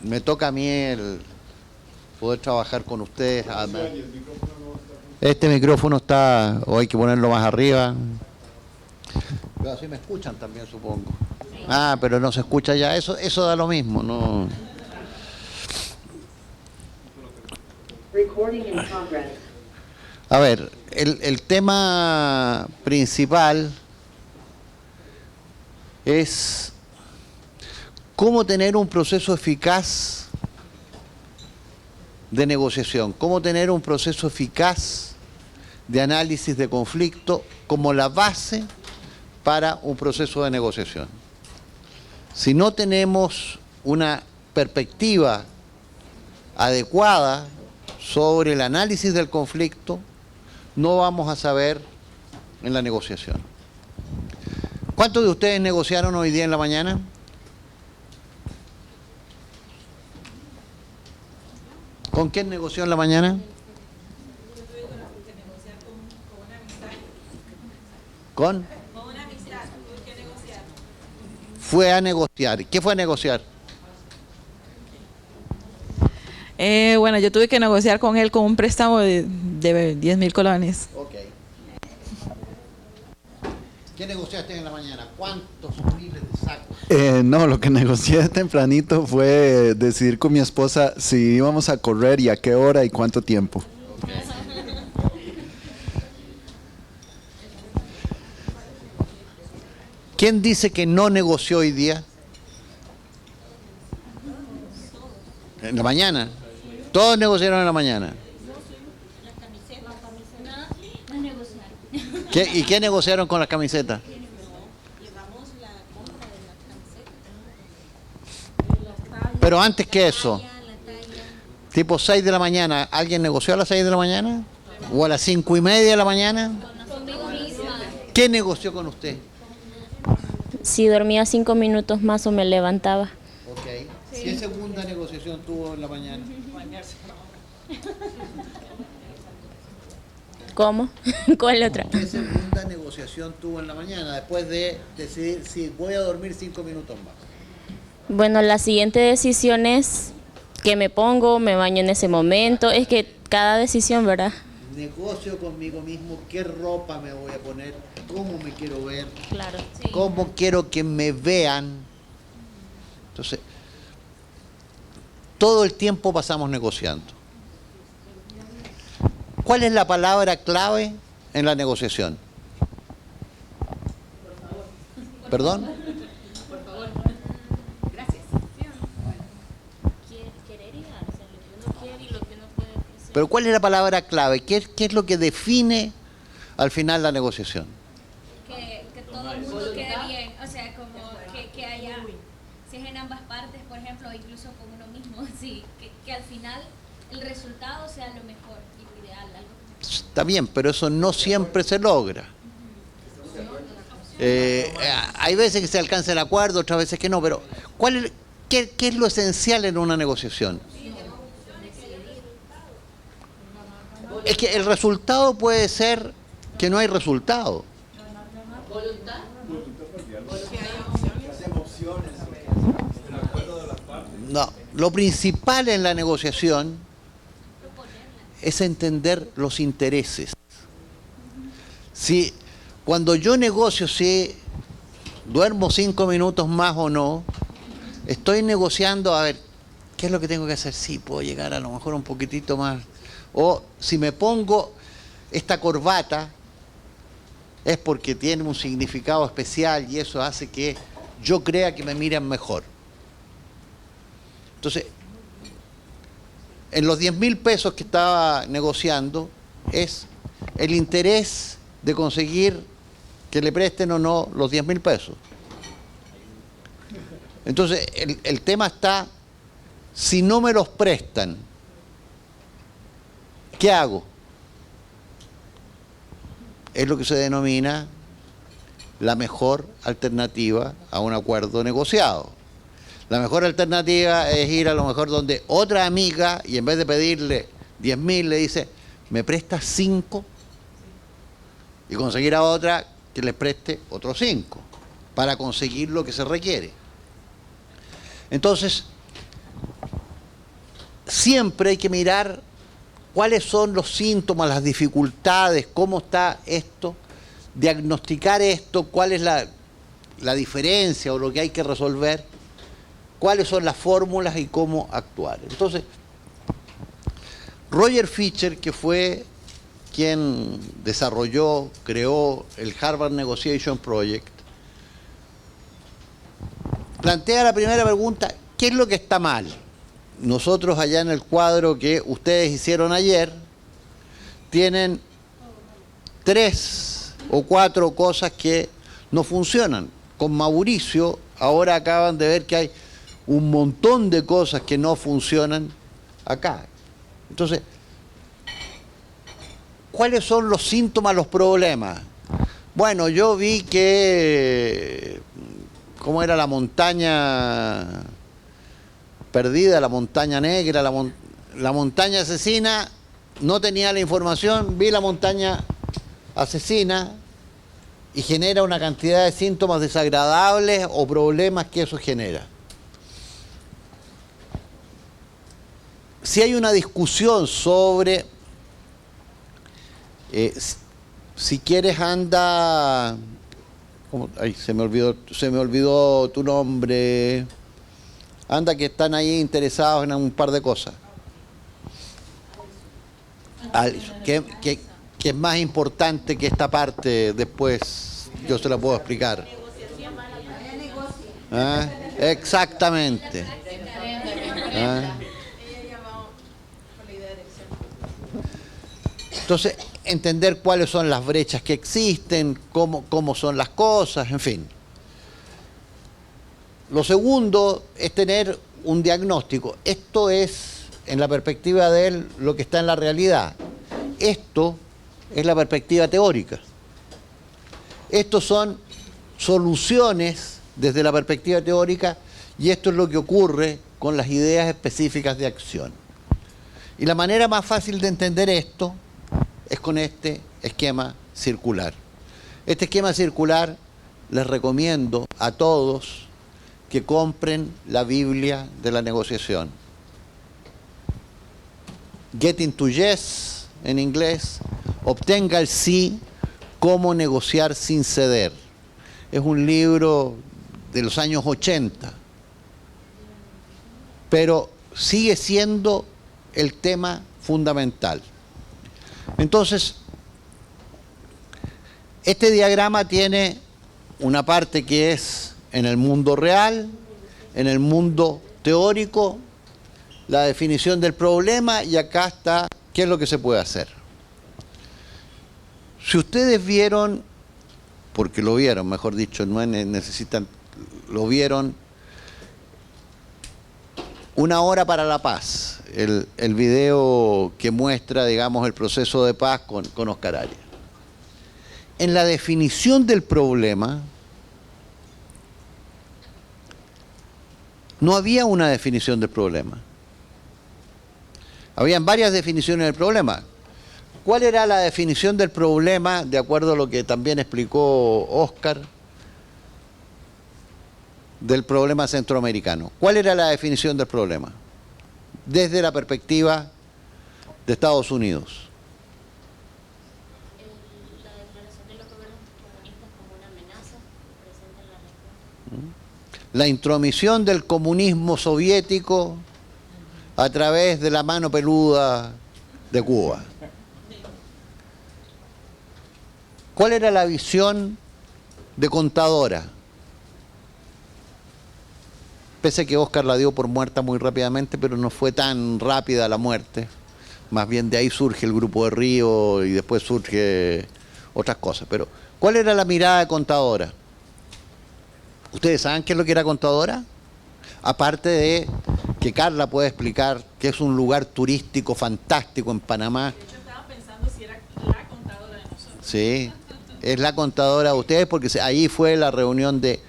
me toca a mí el poder trabajar con ustedes. Este micrófono está, o hay que ponerlo más arriba. Pero así me escuchan también, supongo. Ah, pero no se escucha ya. Eso da lo mismo, no. A ver, el tema principal es cómo tener un proceso eficaz de negociación, cómo tener un proceso eficaz de análisis de conflicto como la base para un proceso de negociación. Si no tenemos una perspectiva adecuada sobre el análisis del conflicto, no vamos a saber en la negociación. ¿Cuántos de ustedes negociaron hoy día en la mañana? ¿Con quién negoció en la mañana? ¿Con? Con una amistad, tuve que negociar. Fue a negociar. ¿Qué fue a negociar? Bueno, yo tuve que negociar con él con un préstamo de 10.000 colones. Ok. ¿Qué negociaste en la mañana? ¿Cuántos miles de sacos? No, lo que negocié tempranito fue decidir con mi esposa si íbamos a correr y a qué hora y cuánto tiempo. Okay. ¿Quién dice que no negoció hoy día? En la mañana. Todos negociaron en la mañana. ¿Y qué negociaron con las camisetas? Pero antes que eso, tipo 6 de la mañana, ¿alguien negoció a las 6 de la mañana? ¿O a las 5:30 de la mañana? ¿Qué negoció con usted? Si dormía 5 minutos más o me levantaba. Ok. ¿Qué segunda negociación tuvo en la mañana? ¿Cómo? ¿Cuál otra? ¿Qué segunda negociación tuvo en la mañana después de decidir si voy a dormir 5 minutos más? Bueno, la siguiente decisión es que me pongo, me baño en ese momento. Es que cada decisión, ¿verdad? Negocio conmigo mismo, qué ropa me voy a poner, cómo me quiero ver, Claro. cómo quiero que me vean. Entonces, todo el tiempo pasamos negociando. ¿Cuál es la palabra clave en la negociación? ¿Perdón? Por favor. Gracias. Querer y dar, o sea, lo que uno quiere y lo que uno puede ofrecer. Pero ¿cuál es la palabra clave? ¿Qué es lo que define al final la negociación? Que todo el mundo quede bien, o sea, como que haya, si es en ambas partes, por ejemplo, o incluso con uno mismo, sí, que al final el resultado sea lo mejor y lo ideal. Algo. Está bien, pero eso no siempre se logra. Hay veces que se alcanza el acuerdo, otras veces que no, pero ¿qué es lo esencial en una negociación? Es que el resultado puede ser que no hay resultado. ¿Voluntad? No, lo principal en la negociación es entender los intereses. Si cuando yo negocio si duermo 5 minutos más o no, estoy negociando a ver qué es lo que tengo que hacer. Sí, puedo llegar a lo mejor un poquitito más. O si me pongo esta corbata es porque tiene un significado especial y eso hace que yo crea que me miran mejor. Entonces, en los 10.000 pesos que estaba negociando es el interés de conseguir que le presten o no los 10.000 pesos. Entonces, el tema está, si no me los prestan, ¿qué hago? Es lo que se denomina la mejor alternativa a un acuerdo negociado. La mejor alternativa es ir a lo mejor donde otra amiga y en vez de pedirle 10.000 le dice, ¿me prestas 5? Y conseguir a otra que les preste otros 5 para conseguir lo que se requiere. Entonces, siempre hay que mirar cuáles son los síntomas, las dificultades, cómo está esto, diagnosticar esto, cuál es la diferencia o lo que hay que resolver, cuáles son las fórmulas y cómo actuar. Entonces, Roger Fisher, que fue quien desarrolló, creó el Harvard Negotiation Project, plantea la primera pregunta: ¿qué es lo que está mal? Nosotros allá en el cuadro que ustedes hicieron ayer, tienen 3 o 4 cosas que no funcionan. Con Mauricio, ahora acaban de ver que hay un montón de cosas que no funcionan acá. Entonces, ¿cuáles son los síntomas, los problemas? Bueno, yo vi que, ¿cómo era la montaña perdida, la montaña negra, la montaña asesina? No tenía la información, vi la montaña asesina y genera una cantidad de síntomas desagradables o problemas que eso genera. Si hay una discusión sobre, si quieres anda, ay, se me olvidó tu nombre, anda que están ahí interesados en un par de cosas. Que es más importante que esta parte, después yo se la puedo explicar. ¿Ah? Exactamente. ¿Ah? Entonces, entender cuáles son las brechas que existen, cómo son las cosas, en fin. Lo segundo es tener un diagnóstico. Esto es, en la perspectiva de él, lo que está en la realidad. Esto es la perspectiva teórica. Estos son soluciones desde la perspectiva teórica y esto es lo que ocurre con las ideas específicas de acción. Y la manera más fácil de entender esto es con este esquema circular. Este esquema circular les recomiendo a todos que compren la Biblia de la negociación. Getting to Yes en inglés, obtenga el sí, cómo negociar sin ceder. Es un libro de los años 80, pero sigue siendo el tema fundamental. Entonces, este diagrama tiene una parte que es en el mundo real, en el mundo teórico, la definición del problema y acá está qué es lo que se puede hacer. Si ustedes vieron, porque lo vieron, mejor dicho, no necesitan, lo vieron, Una hora para la paz, el video que muestra, digamos, el proceso de paz con Oscar Arias. En la definición del problema, no había una definición del problema. Habían varias definiciones del problema. ¿Cuál era la definición del problema, de acuerdo a lo que también explicó Oscar, del problema centroamericano? ¿Cuál era la definición del problema? Desde la perspectiva de Estados Unidos. La declaración de los gobiernos comunistas como una amenaza presenta en la respuesta. La intromisión del comunismo soviético a través de la mano peluda de Cuba. ¿Cuál era la visión de Contadora? Pese a que Oscar la dio por muerta muy rápidamente, pero no fue tan rápida la muerte. Más bien de ahí surge el Grupo de Río y después surge otras cosas. Pero, ¿cuál era la mirada de Contadora? ¿Ustedes saben qué es lo que era Contadora? Aparte de que Carla puede explicar que es un lugar turístico fantástico en Panamá. De hecho, estaba pensando si era la contadora de nosotros. Sí, es la contadora de ustedes porque ahí fue la reunión de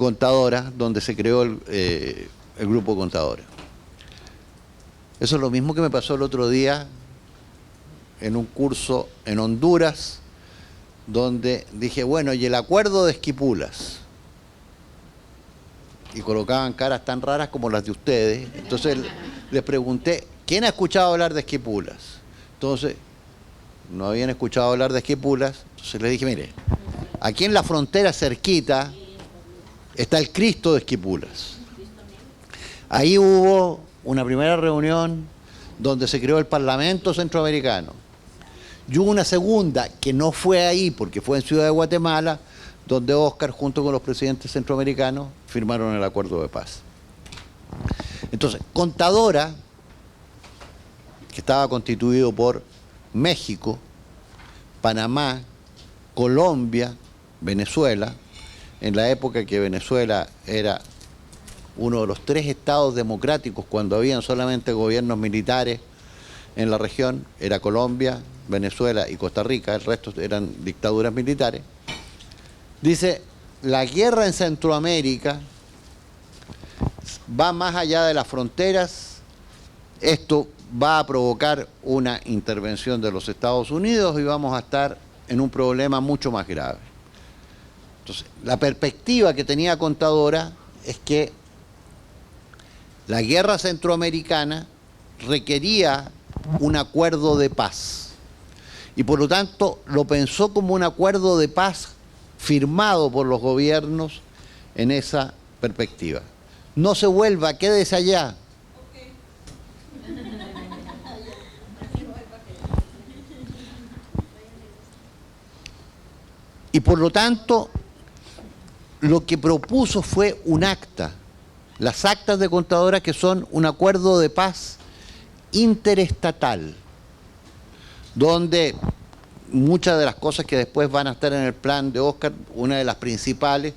contadoras donde se creó el grupo Contadora. Eso es lo mismo que me pasó el otro día en un curso en Honduras donde dije, bueno, y el acuerdo de Esquipulas. Y colocaban caras tan raras como las de ustedes. Entonces les pregunté, ¿quién ha escuchado hablar de Esquipulas? Entonces, no habían escuchado hablar de Esquipulas, entonces les dije, mire, aquí en la frontera cerquita está el Cristo de Esquipulas. Ahí hubo una primera reunión donde se creó el Parlamento Centroamericano. Y hubo una segunda, que no fue ahí, porque fue en Ciudad de Guatemala, donde Óscar, junto con los presidentes centroamericanos, firmaron el acuerdo de paz. Entonces, Contadora, que estaba constituido por México, Panamá, Colombia, Venezuela, en la época que Venezuela era uno de los 3 estados democráticos cuando habían solamente gobiernos militares en la región, era Colombia, Venezuela y Costa Rica, el resto eran dictaduras militares. Dice, la guerra en Centroamérica va más allá de las fronteras, esto va a provocar una intervención de los Estados Unidos y vamos a estar en un problema mucho más grave. Entonces, la perspectiva que tenía Contadora es que la guerra centroamericana requería un acuerdo de paz y por lo tanto lo pensó como un acuerdo de paz firmado por los gobiernos en esa perspectiva. No se vuelva, quédese allá. Y por lo tanto, lo que propuso fue un acta, las actas de Contadora, que son un acuerdo de paz interestatal, donde muchas de las cosas que después van a estar en el plan de Óscar, una de las principales,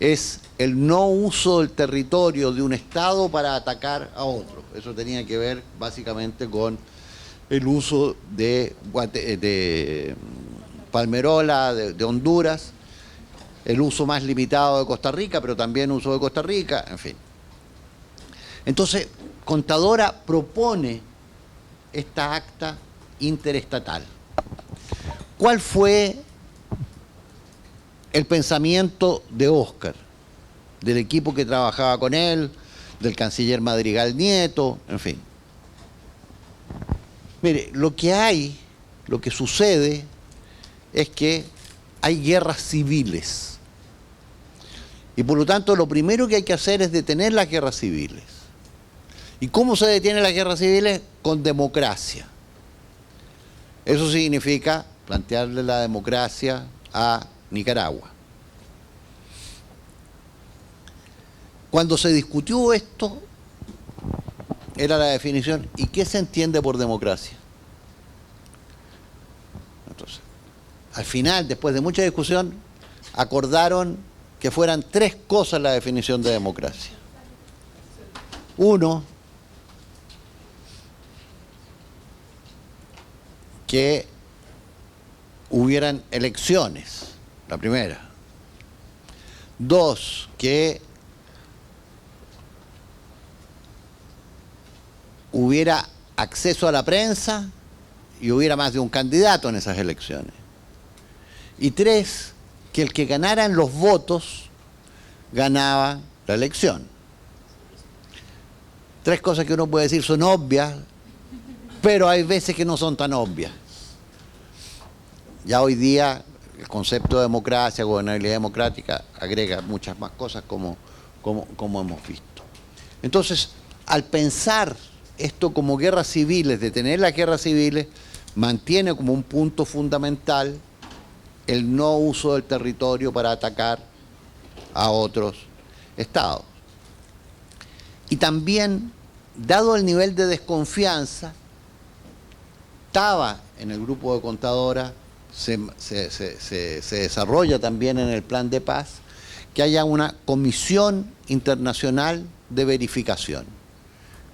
es el no uso del territorio de un Estado para atacar a otro. Eso tenía que ver básicamente con el uso de Palmerola, de Honduras, el uso más limitado de Costa Rica, pero también uso de Costa Rica, en fin. Entonces, Contadora propone esta acta interestatal. ¿Cuál fue el pensamiento de Óscar, del equipo que trabajaba con él, del canciller Madrigal Nieto, en fin? Mire, lo que sucede es que hay guerras civiles. Y por lo tanto, lo primero que hay que hacer es detener las guerras civiles. ¿Y cómo se detienen las guerras civiles? Con democracia. Eso significa plantearle la democracia a Nicaragua. Cuando se discutió esto, era la definición, ¿y qué se entiende por democracia? Entonces, al final, después de mucha discusión, acordaron que fueran 3 cosas la definición de democracia. 1, que hubieran elecciones, la primera. 2, que hubiera acceso a la prensa y hubiera más de un candidato en esas elecciones. Y 3, que el que ganaran los votos ganaba la elección. 3 cosas que uno puede decir son obvias, pero hay veces que no son tan obvias. Ya hoy día el concepto de democracia, gobernabilidad democrática, agrega muchas más cosas como hemos visto. Entonces, al pensar esto como guerras civiles, detener las guerras civiles, mantiene como un punto fundamental el no uso del territorio para atacar a otros estados. Y también, dado el nivel de desconfianza, estaba en el grupo de Contadora, se desarrolla también en el plan de paz, que haya una comisión internacional de verificación,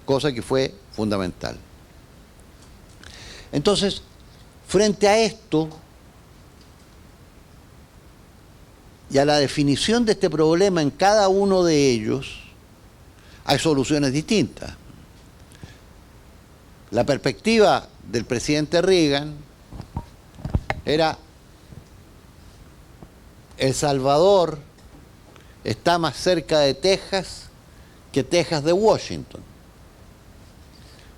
cosa que fue fundamental. Entonces, frente a esto y a la definición de este problema en cada uno de ellos, hay soluciones distintas. La perspectiva del presidente Reagan era: El Salvador está más cerca de Texas que Texas de Washington.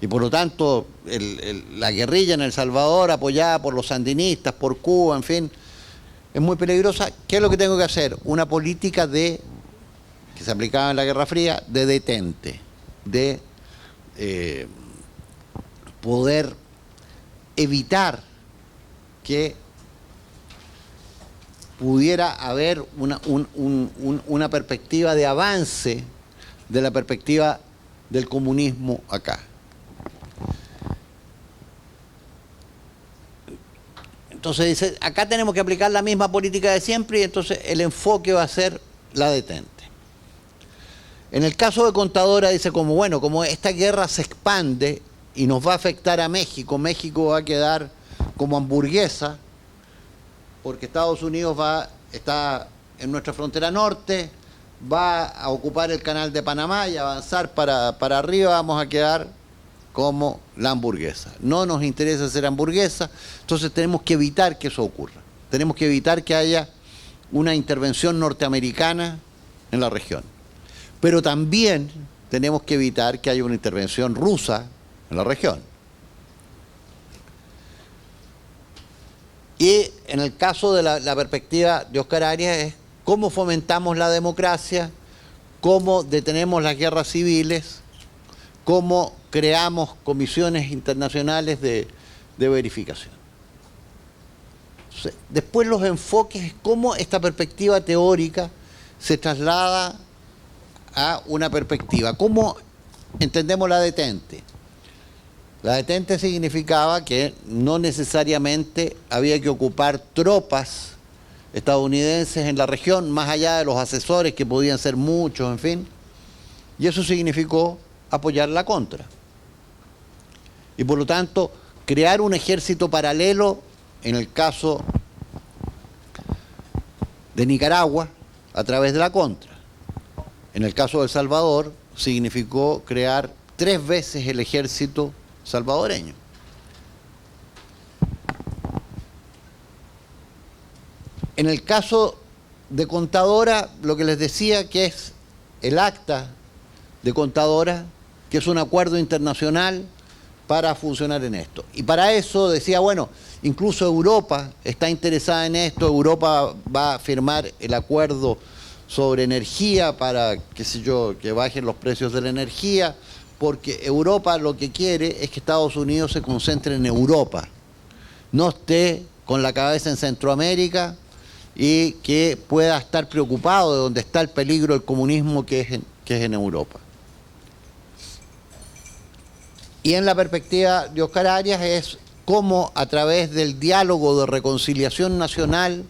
Y por lo tanto, la guerrilla en El Salvador, apoyada por los sandinistas, por Cuba, en fin, es muy peligrosa. ¿Qué es lo que tengo que hacer? Una política que se aplicaba en la Guerra Fría, de detente, de poder evitar que pudiera haber una perspectiva de avance de la perspectiva del comunismo acá. Entonces dice, acá tenemos que aplicar la misma política de siempre y entonces el enfoque va a ser la detente. En el caso de Contadora dice como esta guerra se expande y nos va a afectar a México, México va a quedar como hamburguesa, porque Estados Unidos está en nuestra frontera norte, va a ocupar el canal de Panamá y avanzar para arriba, vamos a quedar como la hamburguesa. No nos interesa ser hamburguesa, entonces tenemos que evitar que eso ocurra. Tenemos que evitar que haya una intervención norteamericana en la región. Pero también tenemos que evitar que haya una intervención rusa en la región. Y en el caso de la perspectiva de Oscar Arias es cómo fomentamos la democracia, cómo detenemos las guerras civiles, cómo creamos comisiones internacionales de verificación. Entonces, después los enfoques es cómo esta perspectiva teórica se traslada a una perspectiva. ¿Cómo entendemos la detente? La detente significaba que no necesariamente había que ocupar tropas estadounidenses en la región, más allá de los asesores, que podían ser muchos, en fin. Y eso significó apoyar la contra. Y por lo tanto, crear un ejército paralelo, en el caso de Nicaragua, a través de la contra. En el caso de El Salvador, significó crear 3 veces el ejército salvadoreño. En el caso de Contadora, lo que les decía que es el acta de Contadora, que es un acuerdo internacional para funcionar en esto. Y para eso decía, incluso Europa está interesada en esto, Europa va a firmar el acuerdo sobre energía para, que bajen los precios de la energía, porque Europa lo que quiere es que Estados Unidos se concentre en Europa, no esté con la cabeza en Centroamérica y que pueda estar preocupado de dónde está el peligro del comunismo que es en Europa. Y en la perspectiva de Oscar Arias es cómo a través del diálogo de reconciliación nacional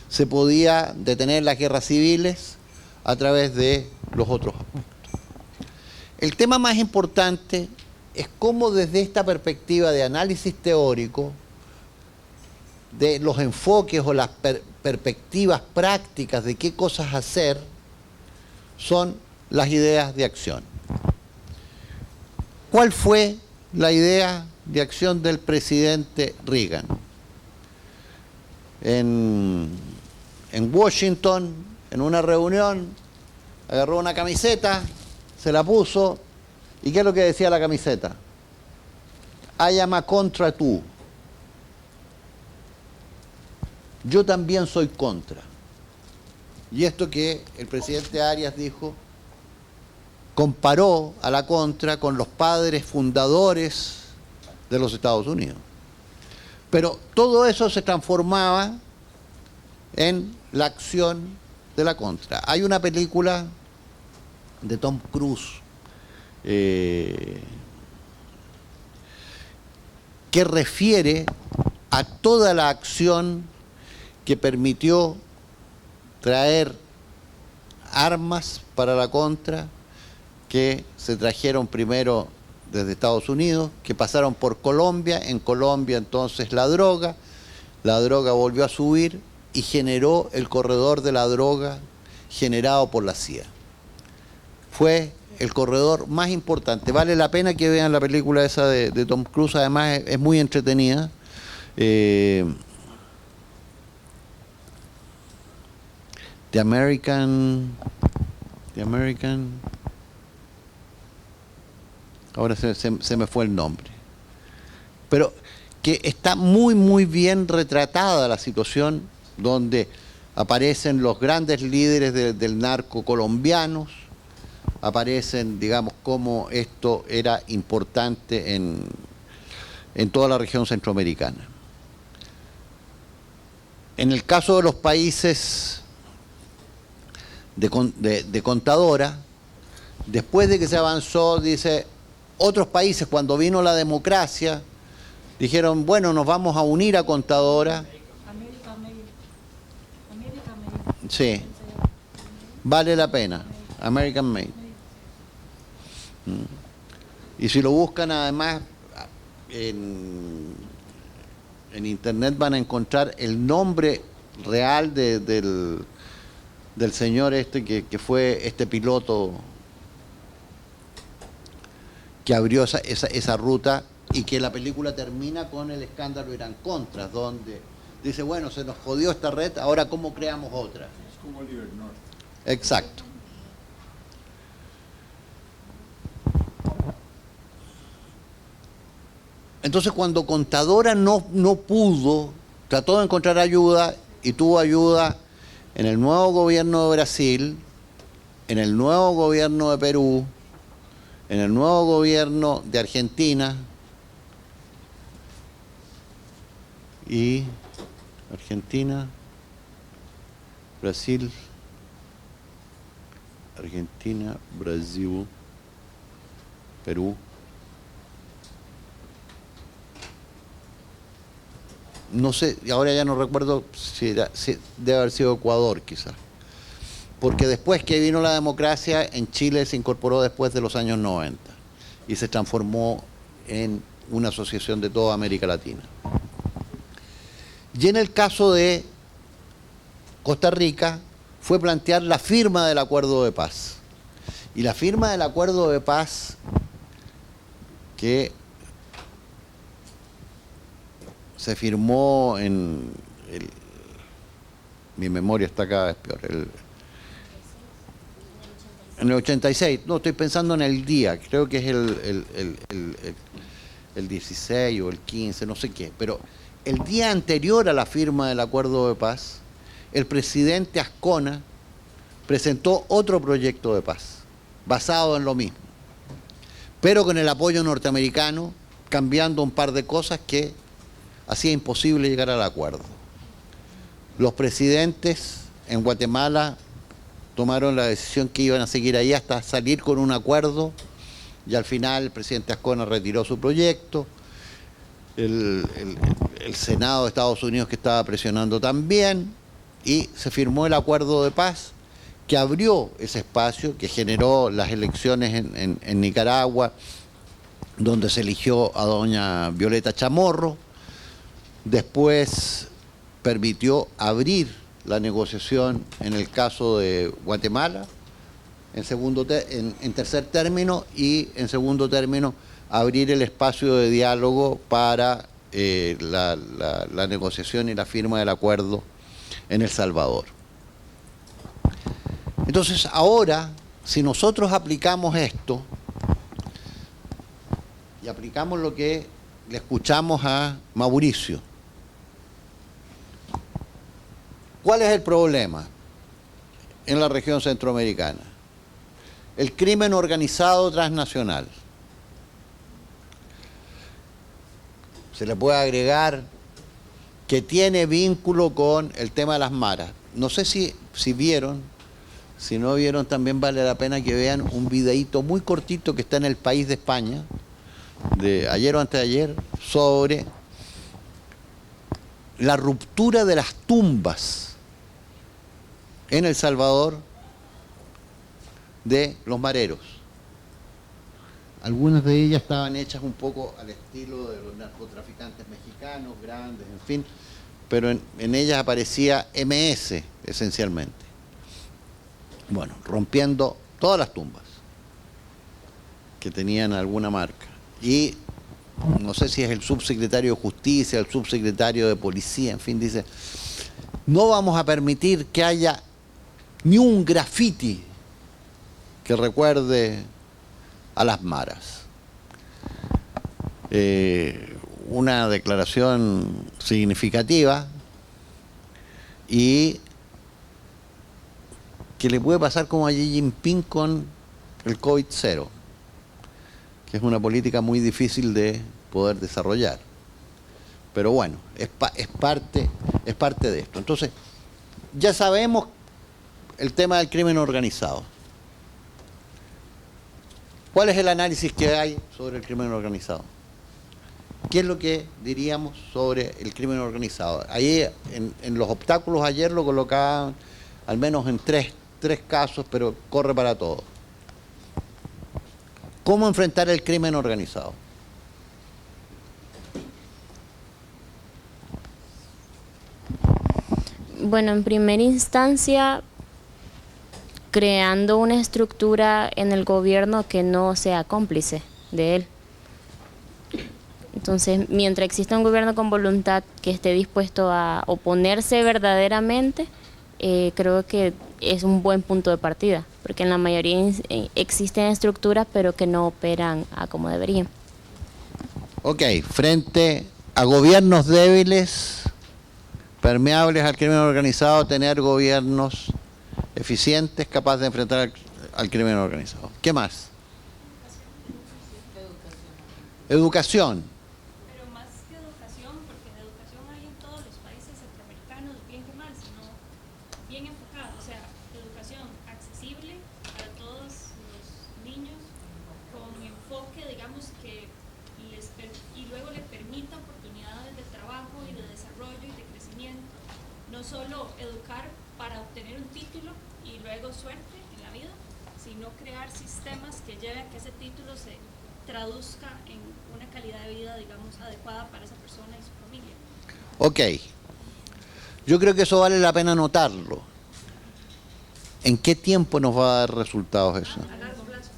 se podía detener las guerras civiles a través de los otros aspectos. El tema más importante es cómo desde esta perspectiva de análisis teórico, de los enfoques o las perspectivas prácticas de qué cosas hacer, son las ideas de acción. ¿Cuál fue la idea de acción del presidente Reagan? En Washington, en una reunión, agarró una camiseta, se la puso, ¿y qué es lo que decía la camiseta? I am a contra tú. Yo también soy contra. Y esto que el presidente Arias dijo, comparó a la contra con los padres fundadores de los Estados Unidos. Pero todo eso se transformaba en la acción de la contra. Hay una película de Tom Cruise que refiere a toda la acción que permitió traer armas para la contra, que se trajeron primero desde Estados Unidos, que pasaron por Colombia, en Colombia entonces la droga volvió a subir y generó el corredor de la droga generado por la CIA. Fue el corredor más importante. Vale la pena que vean la película esa de Tom Cruise, además es muy entretenida. The American ahora se me fue el nombre, pero que está muy muy bien retratada la situación, donde aparecen los grandes líderes del narco colombianos, aparecen, digamos, cómo esto era importante en toda la región centroamericana. En el caso de los países de Contadora, después de que se avanzó, dice, otros países cuando vino la democracia, dijeron, bueno, nos vamos a unir a Contadora. Sí, vale la pena, American Made. Y si lo buscan además en internet van a encontrar el nombre real del señor que fue este piloto que abrió esa ruta, y que la película termina con el escándalo Irán-Contras, donde dice, bueno, se nos jodió esta red, ahora ¿cómo creamos otra? Es como Oliver North. Exacto. Entonces, cuando Contadora no pudo, trató de encontrar ayuda, y tuvo ayuda en el nuevo gobierno de Brasil, en el nuevo gobierno de Perú, en el nuevo gobierno de Argentina, y Argentina, Brasil, Argentina, Brasil, Perú. No sé, ahora ya no recuerdo si debe haber sido Ecuador quizás. Porque después que vino la democracia, en Chile se incorporó después de los años 90 y se transformó en una asociación de toda América Latina. Y en el caso de Costa Rica fue plantear la firma del acuerdo de paz. Y la firma del acuerdo de paz, que se firmó mi memoria está cada vez peor, en el 86, no, estoy pensando en el día, creo que es el 16 o el 15, no sé qué, pero el día anterior a la firma del acuerdo de paz, el presidente Azcona presentó otro proyecto de paz, basado en lo mismo, pero con el apoyo norteamericano, cambiando un par de cosas que hacía imposible llegar al acuerdo. Los presidentes en Guatemala tomaron la decisión que iban a seguir ahí hasta salir con un acuerdo, y al final el presidente Azcona retiró su proyecto, el Senado de Estados Unidos que estaba presionando también, y se firmó el acuerdo de paz que abrió ese espacio, que generó las elecciones en Nicaragua, donde se eligió a doña Violeta Chamorro. Después permitió abrir la negociación en el caso de Guatemala, en tercer término, y en segundo término abrir el espacio de diálogo para la negociación y la firma del acuerdo en El Salvador. Entonces ahora, si nosotros aplicamos esto, y aplicamos lo que le escuchamos a Mauricio, ¿cuál es el problema en la región centroamericana? El crimen organizado transnacional. Se le puede agregar que tiene vínculo con el tema de las maras. No sé si vieron, si no vieron también vale la pena que vean un videíto muy cortito que está en El País de España, de ayer o antes de ayer, sobre la ruptura de las tumbas en El Salvador de los mareros. Algunas de ellas estaban hechas un poco al estilo de los narcotraficantes mexicanos, grandes, en fin, pero en ellas aparecía MS esencialmente. Bueno, rompiendo todas las tumbas que tenían alguna marca. Y no sé si es el subsecretario de Justicia, el subsecretario de Policía, en fin, dice, no vamos a permitir que haya ni un grafiti que recuerde a las maras. una declaración significativa y que le puede pasar como a Xi Jinping con el COVID-0, que es una política muy difícil de poder desarrollar. Pero bueno, es parte de esto. Entonces, ya sabemos el tema del crimen organizado. ¿Cuál es el análisis que hay sobre el crimen organizado? ¿Qué es lo que diríamos sobre el crimen organizado? Ahí en los obstáculos ayer lo colocaban al menos en tres casos, pero corre para todo. ¿Cómo enfrentar el crimen organizado? Bueno, en primera instancia, creando una estructura en el gobierno que no sea cómplice de él. Entonces, mientras exista un gobierno con voluntad que esté dispuesto a oponerse verdaderamente, creo que es un buen punto de partida, porque en la mayoría existen estructuras, pero que no operan a como deberían. Ok, frente a gobiernos débiles, permeables al crimen organizado, tener gobiernos eficientes, capaces de enfrentar al crimen organizado. ¿Qué más? Educación. Pero más que educación, porque de educación hay en todos los países centroamericanos, bien que mal, sino bien enfocado. O sea, educación accesible para todos los niños, con enfoque, digamos, que y luego le permita oportunidades de trabajo y de desarrollo y de crecimiento. No solo educar para obtener un título y luego suerte en la vida, sino crear sistemas que lleven a que ese título se traduzca en una calidad de vida, digamos, adecuada para esa persona y su familia. Ok. Yo creo que eso vale la pena notarlo. ¿En qué tiempo nos va a dar resultados eso? A largo plazo.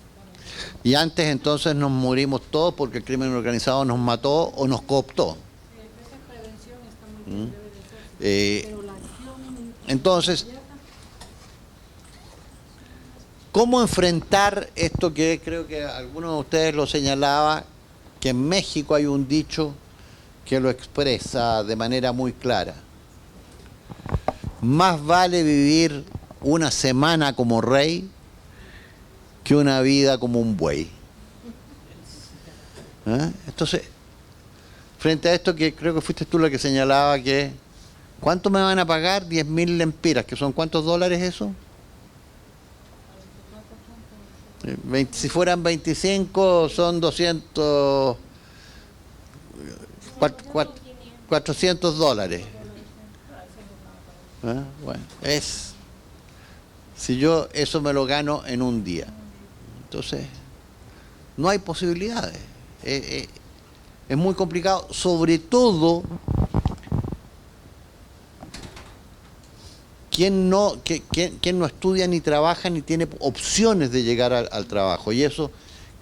Y antes entonces nos morimos todos porque el crimen organizado nos mató o nos cooptó. Esa prevención está muy bien, debe de ser. Pero la acción Entonces, ¿cómo enfrentar esto que creo que alguno de ustedes lo señalaba, que en México hay un dicho que lo expresa de manera muy clara? Más vale vivir una semana como rey que una vida como un buey. Entonces, frente a esto, que creo que fuiste tú la que señalaba que ¿cuánto me van a pagar? 10.000 lempiras, que son ¿cuántos dólares eso? Si fueran 25 son 200, 400 dólares. Bueno, si yo eso me lo gano en un día. Entonces, no hay posibilidades. Es muy complicado, sobre todo quien no estudia ni trabaja ni tiene opciones de llegar al trabajo. Y eso,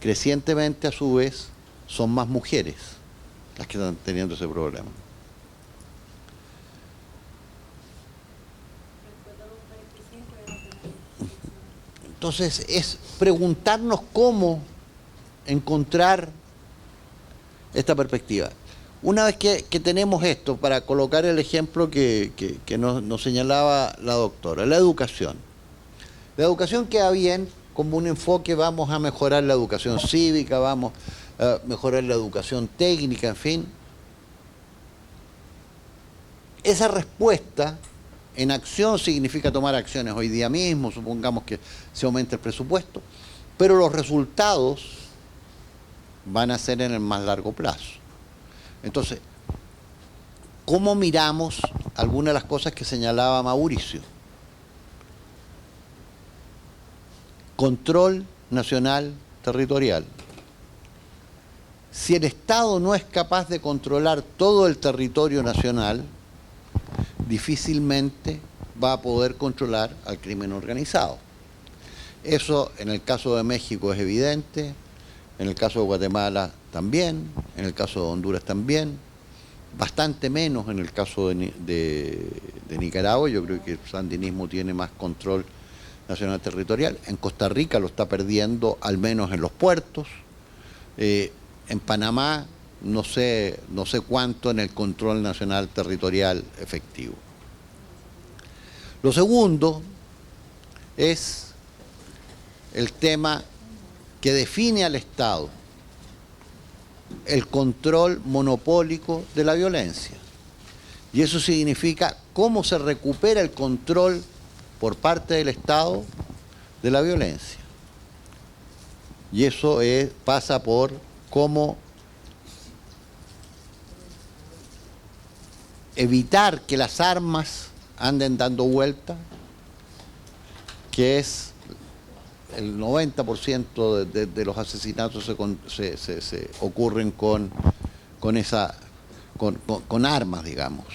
crecientemente, a su vez, son más mujeres las que están teniendo ese problema. Entonces, es preguntarnos cómo encontrar esta perspectiva. Una vez que tenemos esto, para colocar el ejemplo que nos señalaba la doctora, la educación. La educación queda bien como un enfoque, vamos a mejorar la educación cívica, vamos a mejorar la educación técnica, en fin. Esa respuesta en acción significa tomar acciones hoy día mismo, supongamos que se aumenta el presupuesto, pero los resultados van a ser en el más largo plazo. Entonces, ¿cómo miramos algunas de las cosas que señalaba Mauricio? Control nacional territorial. Si el Estado no es capaz de controlar todo el territorio nacional, difícilmente va a poder controlar al crimen organizado. Eso en el caso de México es evidente, en el caso de Guatemala también, en el caso de Honduras también, bastante menos en el caso de Nicaragua. Yo creo que el sandinismo tiene más control nacional territorial. En Costa Rica lo está perdiendo, al menos en los puertos. En Panamá no sé cuánto en el control nacional territorial efectivo. Lo segundo es el tema que define al Estado, el control monopólico de la violencia. Y eso significa cómo se recupera el control por parte del Estado de la violencia. Y eso pasa por cómo evitar que las armas anden dando vuelta, que es el 90% de los asesinatos se ocurren con armas, digamos.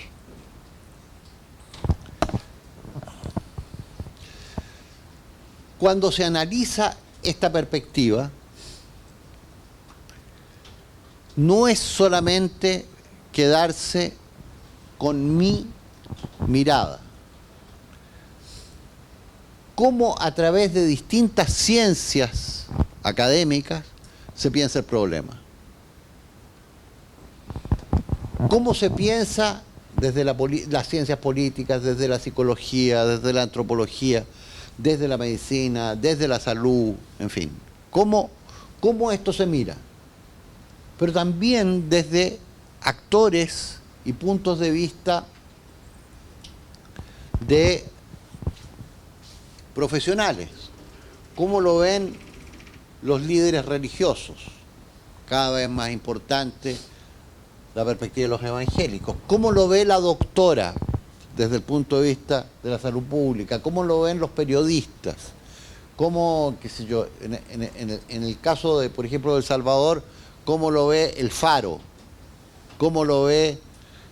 Cuando se analiza esta perspectiva, no es solamente quedarse con mi mirada. Cómo a través de distintas ciencias académicas se piensa el problema. Cómo se piensa desde las ciencias políticas, desde la psicología, desde la antropología, desde la medicina, desde la salud, en fin. Cómo esto se mira. Pero también desde actores y puntos de vista de profesionales. ¿Cómo lo ven los líderes religiosos? Cada vez más importante la perspectiva de los evangélicos. ¿Cómo lo ve la doctora desde el punto de vista de la salud pública? ¿Cómo lo ven los periodistas? ¿Cómo, qué sé yo, en el caso de, por ejemplo, de El Salvador, cómo lo ve el Faro? ¿Cómo lo ve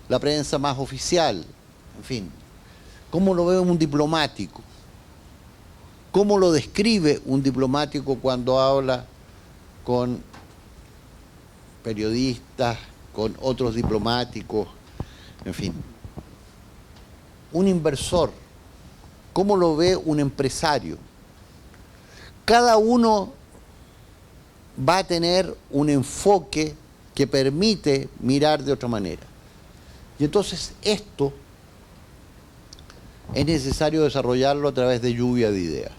la prensa más oficial? En fin, ¿cómo lo ve un diplomático? ¿Cómo lo describe un diplomático cuando habla con periodistas, con otros diplomáticos? En fin. Un inversor, ¿cómo lo ve un empresario? Cada uno va a tener un enfoque que permite mirar de otra manera. Y entonces esto es necesario desarrollarlo a través de lluvia de ideas.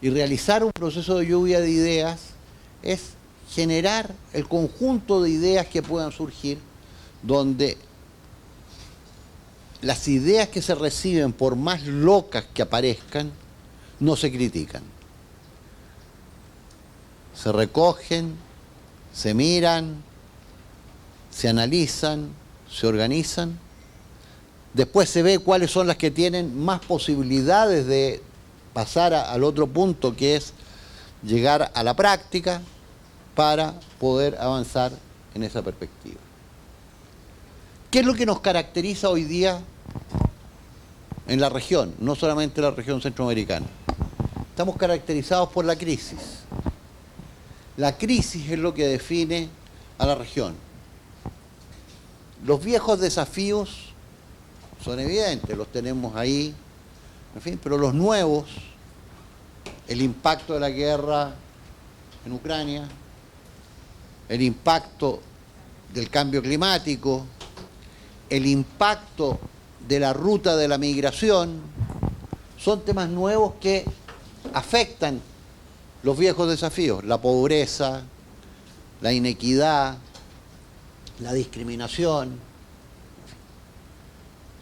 Y realizar un proceso de lluvia de ideas es generar el conjunto de ideas que puedan surgir, donde las ideas que se reciben, por más locas que aparezcan, no se critican. Se recogen, se miran, se analizan, se organizan. Después se ve cuáles son las que tienen más posibilidades de pasar al otro punto, que es llegar a la práctica para poder avanzar en esa perspectiva. ¿Qué es lo que nos caracteriza hoy día en la región? No solamente la región centroamericana. Estamos caracterizados por la crisis. La crisis es lo que define a la región. Los viejos desafíos son evidentes, los tenemos ahí, en fin, pero los nuevos, el impacto de la guerra en Ucrania, el impacto del cambio climático, el impacto de la ruta de la migración, son temas nuevos que afectan los viejos desafíos, la pobreza, la inequidad, la discriminación.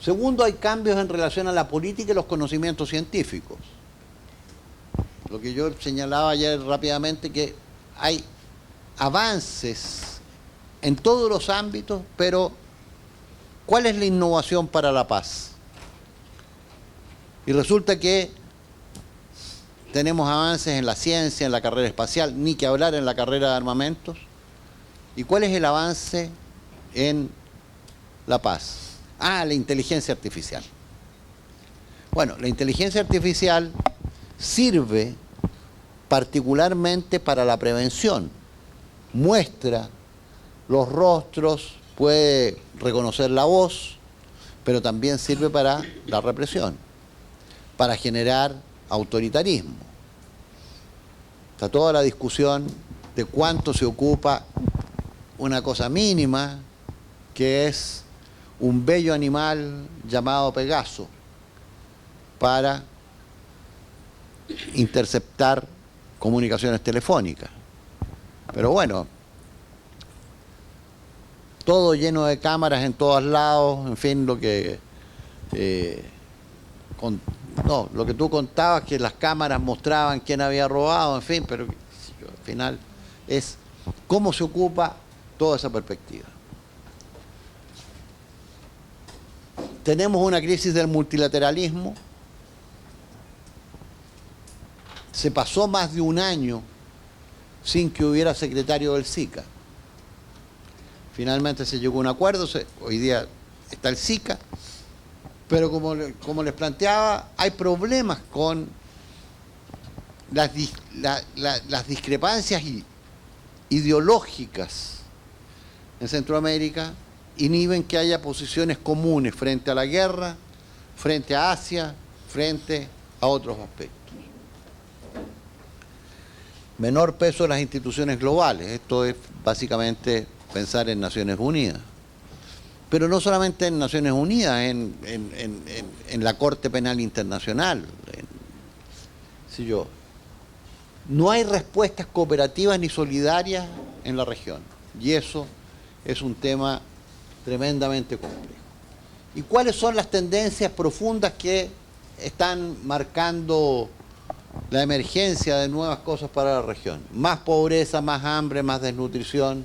Segundo, hay cambios en relación a la política y los conocimientos científicos. Lo que yo señalaba ayer rápidamente, que hay avances en todos los ámbitos, pero ¿cuál es la innovación para la paz? Y resulta que tenemos avances en la ciencia, en la carrera espacial, ni que hablar en la carrera de armamentos. ¿Y cuál es el avance en la paz? La inteligencia artificial. Bueno, la inteligencia artificial sirve particularmente para la prevención. Muestra los rostros, puede reconocer la voz, pero también sirve para la represión, para generar autoritarismo. Está toda la discusión de cuánto se ocupa una cosa mínima, que es un bello animal llamado Pegaso, para interceptar comunicaciones telefónicas. Pero bueno, todo lleno de cámaras en todos lados, en fin, lo que lo que tú contabas, que las cámaras mostraban quién había robado, en fin, pero al final es cómo se ocupa toda esa perspectiva. Tenemos una crisis del multilateralismo. Se pasó más de un año sin que hubiera secretario del SICA. Finalmente se llegó a un acuerdo, hoy día está el SICA, pero como les planteaba, hay problemas con las discrepancias ideológicas en Centroamérica, inhiben que haya posiciones comunes frente a la guerra, frente a Asia, frente a otros aspectos. Menor peso de las instituciones globales, esto es básicamente pensar en Naciones Unidas. Pero no solamente en Naciones Unidas, en la Corte Penal Internacional. No hay respuestas cooperativas ni solidarias en la región. Y eso es un tema tremendamente complejo. ¿Y cuáles son las tendencias profundas que están marcando la emergencia de nuevas cosas para la región? Más pobreza, más hambre, más desnutrición,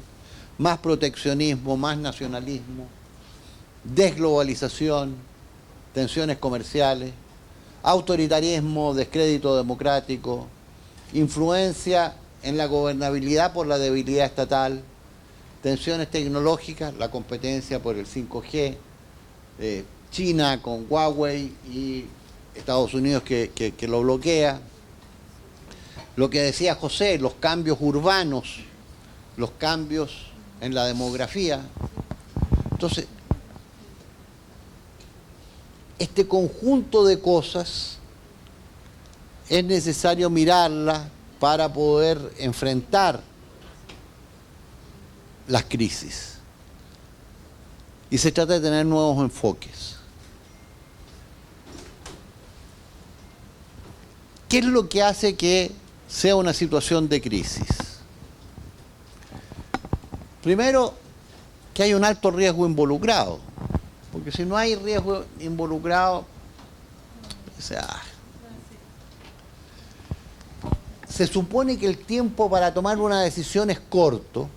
más proteccionismo, más nacionalismo, desglobalización, tensiones comerciales, autoritarismo, descrédito democrático, influencia en la gobernabilidad por la debilidad estatal, tensiones tecnológicas, la competencia por el 5G, China con Huawei y Estados Unidos que lo bloquea. Lo que decía José, los cambios urbanos, los cambios en la demografía. Entonces, este conjunto de cosas es necesario mirarlas para poder enfrentar las crisis. Y se trata de tener nuevos enfoques. ¿Qué es lo que hace que sea una situación de crisis? Primero, que hay un alto riesgo involucrado. Porque si no hay riesgo involucrado, o sea, se supone que el tiempo para tomar una decisión es corto,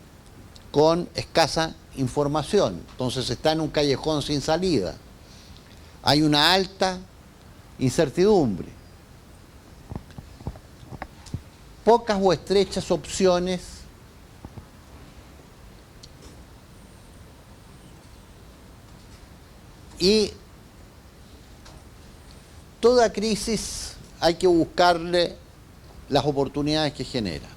con escasa información. Entonces está en un callejón sin salida. Hay una alta incertidumbre. Pocas o estrechas opciones y toda crisis hay que buscarle las oportunidades que genera.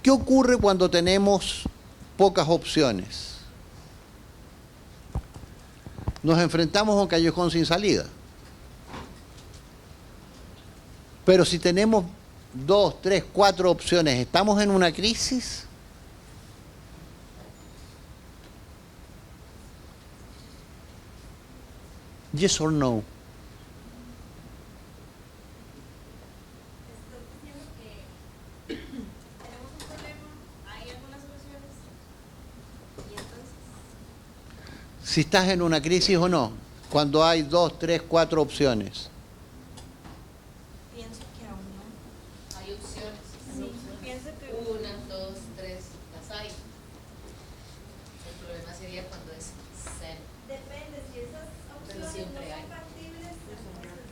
¿Qué ocurre cuando tenemos pocas opciones? Nos enfrentamos a un callejón sin salida. Pero si tenemos 2, 3, 4 opciones, ¿estamos en una crisis? Yes or no? Si estás en una crisis o no, cuando hay 2, 3, 4 opciones. Pienso que aún no. Hay opciones. Sí, pienso que 1, 2, 3, las hay. El problema sería cuando es cero. depende si esas Pero opciones siempre no hay. son factibles.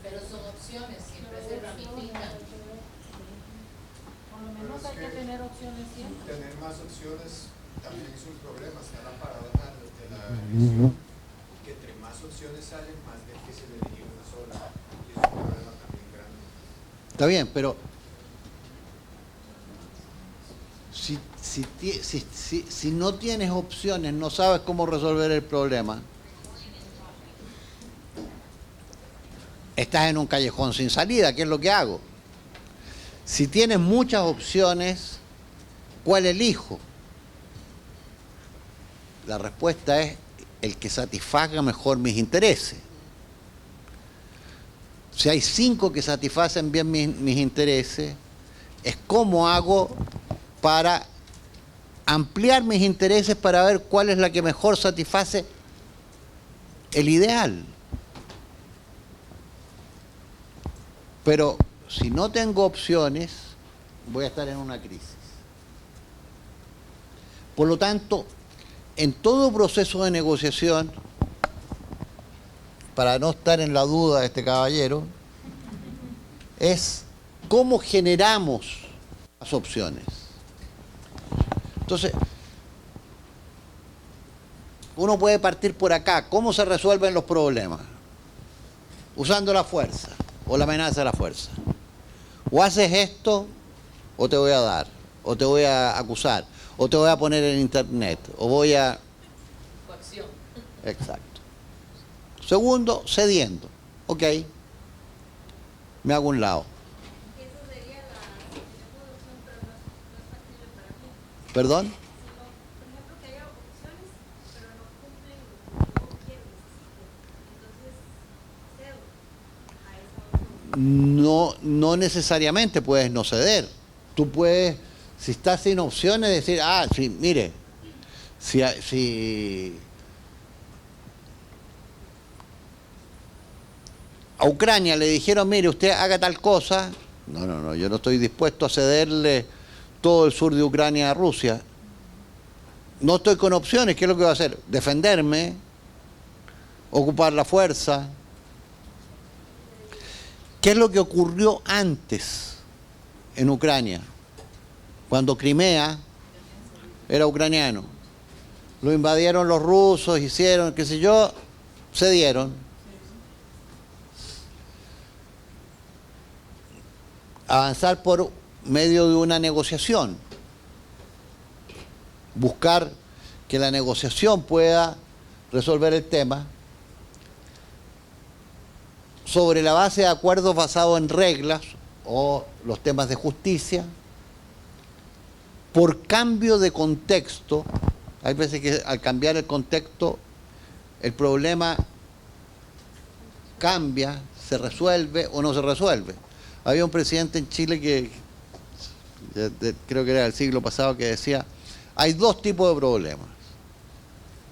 Pero son opciones, siempre se ramifican. Por lo menos hay que tener opciones siempre. Tener más opciones también es un problema, está la paradoja de la elección, que entre más opciones salen, más difícil elegir una sola, y es un problema también grande. Está bien, pero si no tienes opciones, no sabes cómo resolver el problema, estás en un callejón sin salida. ¿Qué es lo que hago? Si tienes muchas opciones, ¿Cuál elijo? La respuesta es el que satisfaga mejor mis intereses. Si hay 5 que satisfacen bien mis intereses, es cómo hago para ampliar mis intereses para ver cuál es la que mejor satisface el ideal. Pero si no tengo opciones, voy a estar en una crisis. Por lo tanto, en todo proceso de negociación, para no estar en la duda de este caballero, es cómo generamos las opciones. Entonces, uno puede partir por acá. ¿Cómo se resuelven los problemas? Usando la fuerza o la amenaza de la fuerza. O haces esto o te voy a dar, o te voy a acusar, o te voy a poner en internet, o voy a... Coacción. Exacto. Segundo, cediendo. Ok, me hago un lado. Esa sería la opción, pero no es factible para mí. ¿Perdón? Sino, por ejemplo, que haya opciones, pero no cumplen lo que yo quiero, necesito. Entonces, cedo a esa opción. No necesariamente puedes no ceder. Tú puedes, si estás sin opciones, decir, sí, mire, si a Ucrania le dijeron, mire, usted haga tal cosa, no, yo no estoy dispuesto a cederle todo el sur de Ucrania a Rusia. No estoy con opciones, ¿qué es lo que voy a hacer? Defenderme, ocupar la fuerza. ¿Qué es lo que ocurrió antes en Ucrania? Cuando Crimea era ucraniano. Lo invadieron los rusos, hicieron, qué sé yo, cedieron. Avanzar por medio de una negociación. Buscar que la negociación pueda resolver el tema sobre la base de acuerdos basados en reglas o los temas de justicia, por cambio de contexto. Hay veces que al cambiar el contexto el problema cambia, se resuelve o no se resuelve. Había un presidente en Chile que creo que era del siglo pasado que decía, hay 2 tipos de problemas: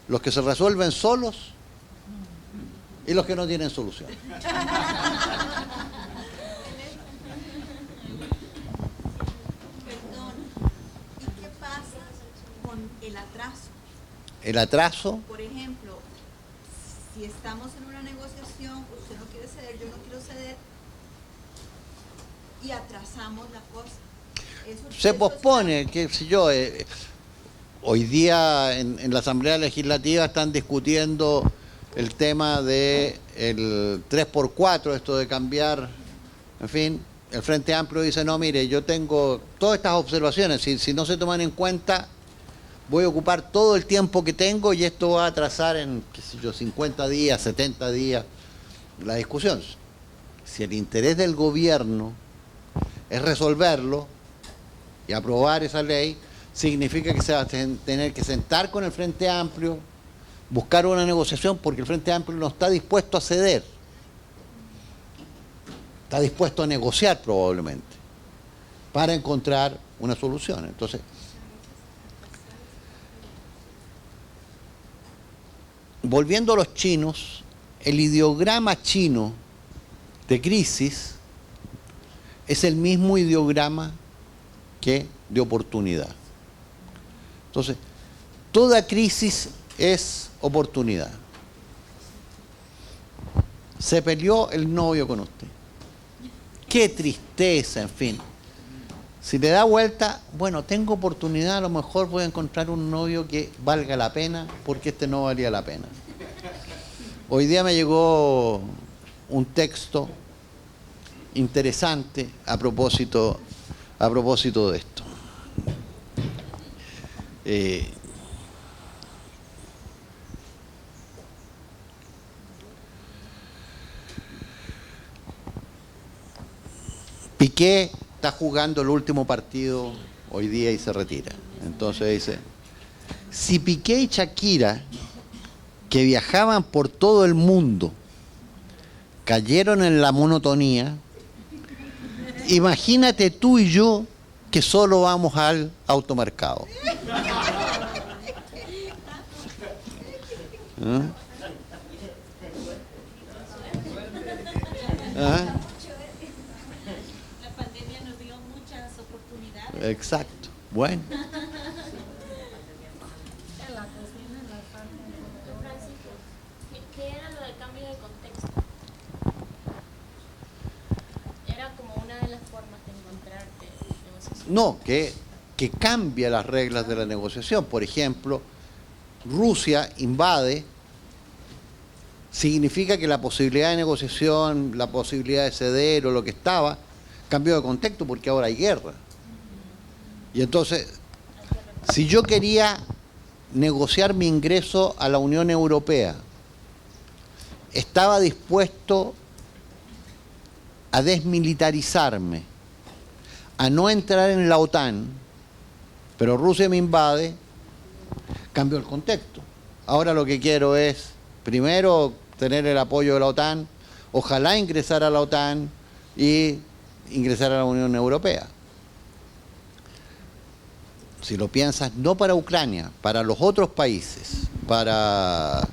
los que se resuelven solos y los que no tienen solución. Perdón, ¿y qué pasa con el atraso? El atraso, Por ejemplo, si estamos en una negociación, usted no quiere ceder, yo no quiero ceder, y atrasamos la cosa. se pospone, qué sé yo. Hoy día en la Asamblea Legislativa están discutiendo el tema de el 3x4, esto de cambiar, en fin. El Frente Amplio dice, no, mire, yo tengo todas estas observaciones, si no se toman en cuenta, voy a ocupar todo el tiempo que tengo y esto va a atrasar en, qué sé yo, 50 días, 70 días la discusión. Si el interés del gobierno es resolverlo y aprobar esa ley, significa que se va a tener que sentar con el Frente Amplio, buscar una negociación, porque el Frente Amplio no está dispuesto a ceder. Está dispuesto a negociar probablemente para encontrar una solución. Entonces, volviendo a los chinos, el ideograma chino de crisis es el mismo ideograma que de oportunidad. Entonces, toda crisis es oportunidad. Se peleó el novio con usted. Qué tristeza, en fin. Si le da vuelta, bueno, tengo oportunidad, a lo mejor voy a encontrar un novio que valga la pena, porque este no valía la pena. Hoy día me llegó un texto interesante a propósito de esto. Piqué está jugando el último partido hoy día y se retira. Entonces dice, si Piqué y Shakira, que viajaban por todo el mundo, cayeron en la monotonía, imagínate tú y yo que solo vamos al automercado. ¿Ah? ¿Ah? La pandemia nos dio muchas oportunidades. Exacto. Bueno. Francisco, ¿qué era lo del cambio de contexto? Era como una de las formas de encontrar negociación. No, que cambia las reglas de la negociación. Por ejemplo, Rusia invade, significa que la posibilidad de negociación, la posibilidad de ceder o lo que estaba, cambió de contexto porque ahora hay guerra. Y entonces, si yo quería negociar mi ingreso a la Unión Europea, estaba dispuesto a desmilitarizarme, a no entrar en la OTAN, pero Rusia me invade, cambió el contexto. Ahora lo que quiero es, primero, tener el apoyo de la OTAN, ojalá ingresar a la OTAN y ingresar a la Unión Europea. Si lo piensas, no para Ucrania, para los otros países, para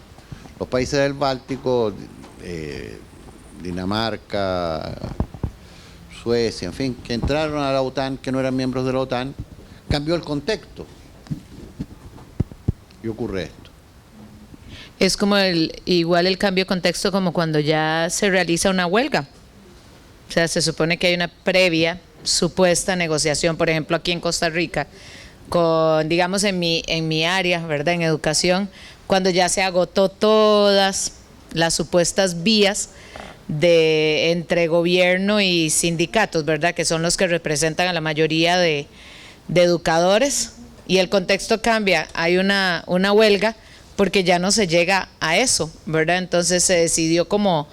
los países del Báltico, Dinamarca, Suecia, en fin, que entraron a la OTAN, que no eran miembros de la OTAN, cambió el contexto. Y ocurre esto. Es como igual el cambio de contexto como cuando ya se realiza una huelga. O sea, se supone que hay una previa supuesta negociación, por ejemplo, aquí en Costa Rica, con, digamos, en mi área, ¿verdad?, en educación, cuando ya se agotó todas las supuestas vías entre gobierno y sindicatos, ¿verdad?, que son los que representan a la mayoría de educadores, y el contexto cambia, hay una huelga, porque ya no se llega a eso, ¿verdad? Entonces se decidió como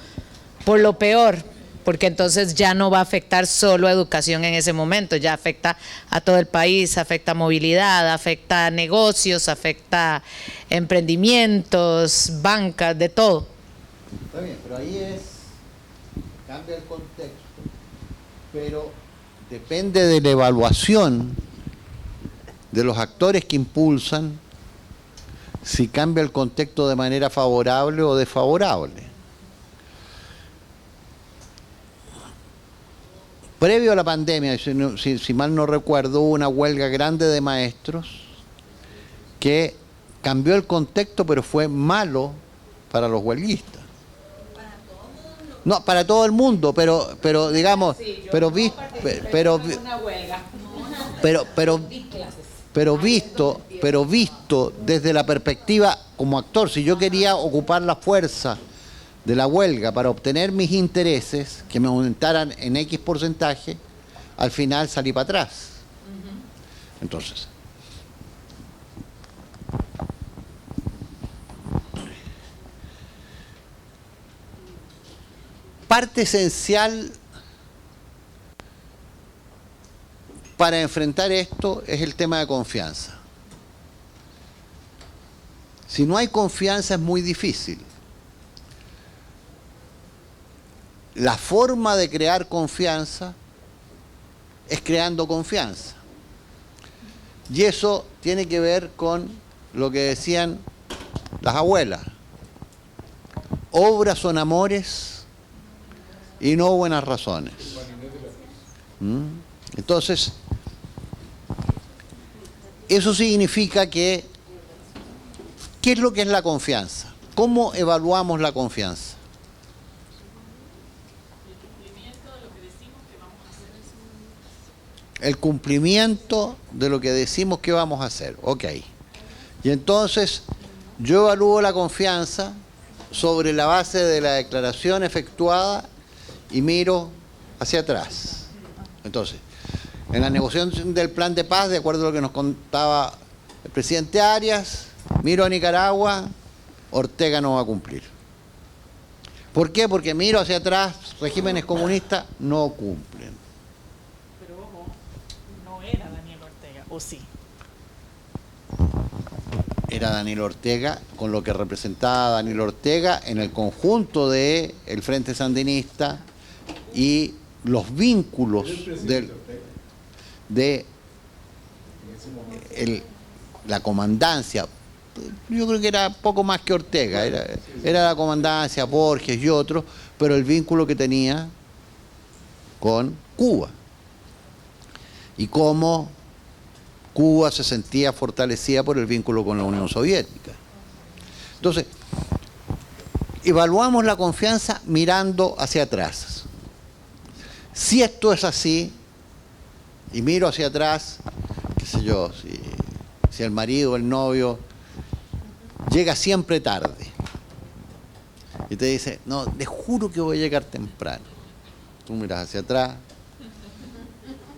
por lo peor, porque entonces ya no va a afectar solo a educación en ese momento, ya afecta a todo el país, afecta a movilidad, afecta a negocios, afecta a emprendimientos, bancas, de todo. Está bien, pero ahí cambia el contexto, pero depende de la evaluación de los actores que impulsan si cambia el contexto de manera favorable o desfavorable. Previo a la pandemia, si mal no recuerdo, hubo una huelga grande de maestros que cambió el contexto, pero fue malo para los huelguistas. No, para todo el mundo, pero digamos, pero visto desde la perspectiva como actor, si yo quería ocupar la fuerza de la huelga para obtener mis intereses, que me aumentaran en X porcentaje, al final salí para atrás. Entonces, parte esencial para enfrentar esto es el tema de confianza. Si no hay confianza es muy difícil. La forma de crear confianza es creando confianza. Y eso tiene que ver con lo que decían las abuelas. Obras son amores y no buenas razones. Entonces, eso significa que, ¿qué es lo que es la confianza? ¿Cómo evaluamos la confianza? El cumplimiento de lo que decimos que vamos a hacer. Ok. Y entonces, yo evalúo la confianza sobre la base de la declaración efectuada y miro hacia atrás. Entonces, en la negociación del plan de paz, de acuerdo a lo que nos contaba el presidente Arias, miro a Nicaragua, Ortega no va a cumplir. ¿Por qué? Porque miro hacia atrás, regímenes comunistas no cumplen. Pero ojo, no era Daniel Ortega. ¿o sí? Era Daniel Ortega, con lo que representaba Daniel Ortega en el conjunto del Frente Sandinista y los vínculos la comandancia. Yo creo que era poco más que Ortega, era la comandancia, Borges y otros, pero el vínculo que tenía con Cuba. Y cómo Cuba se sentía fortalecida por el vínculo con la Unión Soviética. Entonces, evaluamos la confianza mirando hacia atrás. Si esto es así, y miro hacia atrás, qué sé yo, si el marido o el novio llega siempre tarde y te dice, no, te juro que voy a llegar temprano. Tú miras hacia atrás,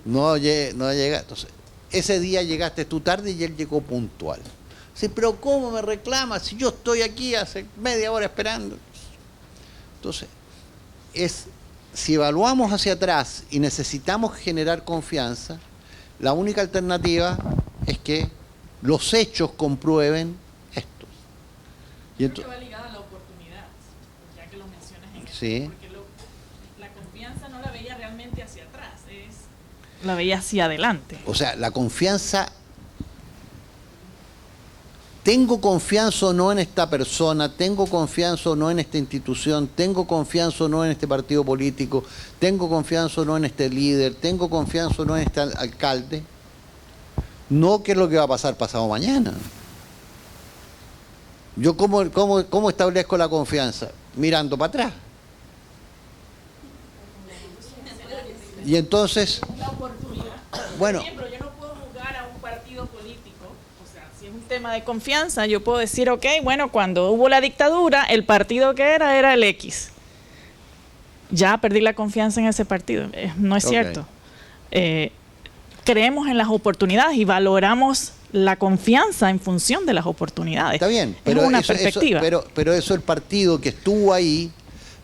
no llega, entonces ese día llegaste tú tarde y él llegó puntual. Sí, pero ¿cómo me reclamas si yo estoy aquí hace media hora esperando? Entonces, si evaluamos hacia atrás y necesitamos generar confianza, la única alternativa es que los hechos comprueben esto. Y Creo que va ligada a la oportunidad, ya que lo mencionas en sí. porque la confianza no la veía realmente hacia atrás, la veía hacia adelante. O sea, la confianza, tengo confianza o no en esta persona, tengo confianza o no en esta institución, tengo confianza o no en este partido político, tengo confianza o no en este líder, tengo confianza o no en este alcalde, no qué es lo que va a pasar pasado mañana. Yo ¿cómo establezco la confianza? Mirando para atrás. Y entonces, bueno, Por ejemplo, yo no puedo juzgar a un partido político, o sea, si es un tema de confianza, yo puedo decir, ok, bueno, cuando hubo la dictadura, el partido que era el X. Ya perdí la confianza en ese partido. No es cierto. Creemos en las oportunidades y valoramos la confianza en función de las oportunidades. Está bien, pero es una perspectiva. Pero eso el partido que estuvo ahí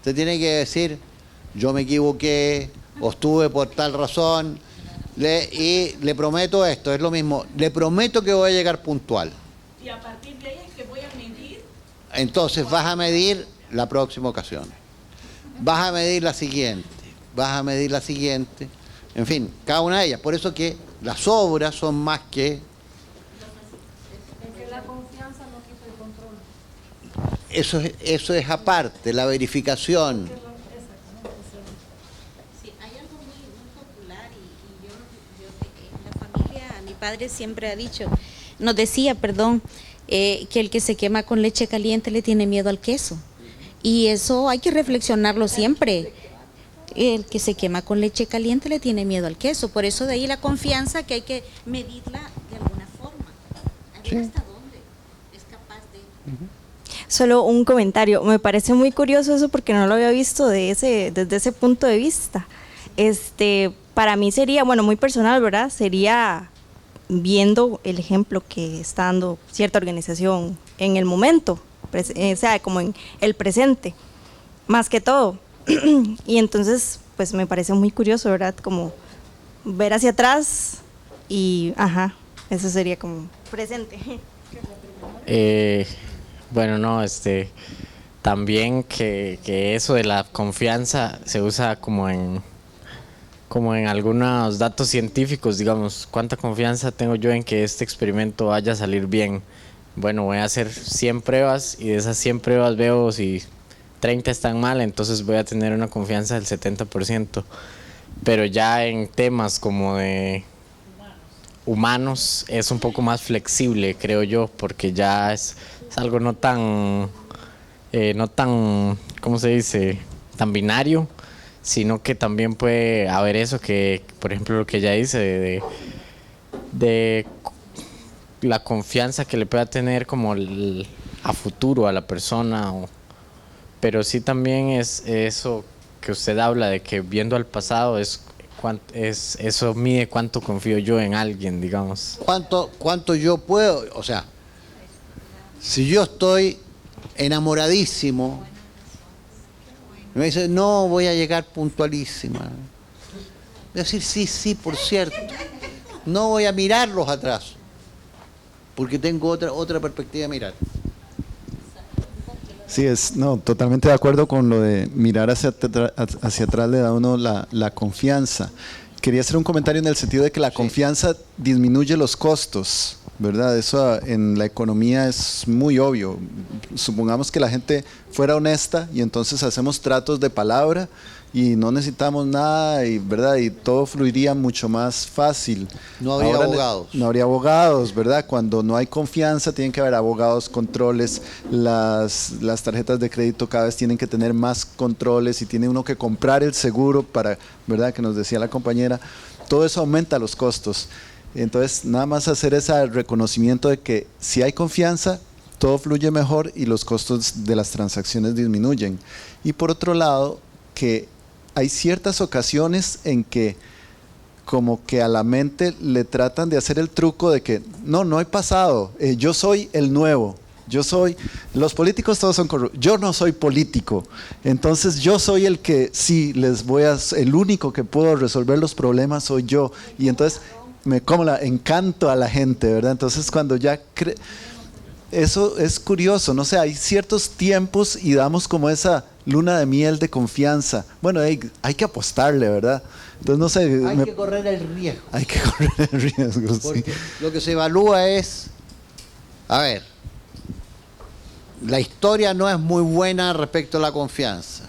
te tiene que decir, yo me equivoqué, o estuve por tal razón, y le prometo esto, es lo mismo, le prometo que voy a llegar puntual. Y a partir de ahí es que voy a medir. Entonces vas a medir la próxima ocasión, vas a medir la siguiente, en fin, cada una de ellas. Por eso que las obras son más que... Es que la confianza no quita el control. Eso es aparte, la verificación. Sí, hay algo muy popular y yo en la familia, mi padre siempre ha dicho, nos decía, que el que se quema con leche caliente le tiene miedo al queso. Y eso hay que reflexionarlo siempre. El que se quema con leche caliente le tiene miedo al queso. Por eso de ahí la confianza que hay que medirla de alguna forma. A ver hasta dónde es capaz de... Solo un comentario. Me parece muy curioso eso porque no lo había visto desde ese punto de vista. Para mí sería, bueno, muy personal, ¿verdad? Sería viendo el ejemplo que está dando cierta organización en el momento, o sea, como en el presente, más que todo. Y entonces, pues me parece muy curioso, ¿verdad? Como ver hacia atrás y, eso sería como presente. Bueno, no, también que eso de la confianza se usa como en algunos datos científicos, digamos, ¿cuánta confianza tengo yo en que este experimento vaya a salir bien? Bueno, voy a hacer 100 pruebas y de esas 100 pruebas veo si 30 están mal, entonces voy a tener una confianza del 70%. Pero ya en temas como de humanos es un poco más flexible, creo yo, porque ya es algo no tan, ¿cómo se dice?, tan binario, sino que también puede haber eso que, por ejemplo, lo que ella dice de la confianza que le pueda tener como a futuro a la persona, pero sí también es eso que usted habla de que viendo al pasado eso mide cuánto confío yo en alguien, digamos. ¿Cuánto yo puedo? O sea, si yo estoy enamoradísimo, me dice, no, voy a llegar puntualísima. Voy a decir, sí, por cierto. no voy a mirar los atrasos, porque tengo otra perspectiva de mirar. Sí, no, totalmente de acuerdo con lo de mirar hacia atrás le da a uno la confianza. Quería hacer un comentario en el sentido de que la confianza disminuye los costos, ¿verdad? Eso en la economía es muy obvio. Supongamos que la gente fuera honesta y entonces hacemos tratos de palabra y no necesitamos nada, y, ¿verdad? Y todo fluiría mucho más fácil. No habría abogados. No habría abogados, ¿verdad? Cuando no hay confianza tienen que haber abogados, controles, las tarjetas de crédito cada vez tienen que tener más controles y tiene uno que comprar el seguro para, ¿verdad? Que nos decía la compañera, todo eso aumenta los costos. Entonces, nada más hacer ese reconocimiento de que si hay confianza, todo fluye mejor y los costos de las transacciones disminuyen. Y por otro lado, que hay ciertas ocasiones en que como que a la mente le tratan de hacer el truco de que no hay pasado, yo soy el nuevo, los políticos todos son corruptos, yo no soy político, entonces yo soy el que sí el único que puedo resolver los problemas soy yo, y entonces encanto a la gente, ¿verdad? Entonces cuando ya eso es curioso, no sé, hay ciertos tiempos y damos como esa luna de miel de confianza. Bueno, hay que apostarle, ¿verdad? Entonces no sé. Hay que correr el riesgo. Hay que correr el riesgo, porque sí. Lo que se evalúa es, a ver, la historia no es muy buena respecto a la confianza.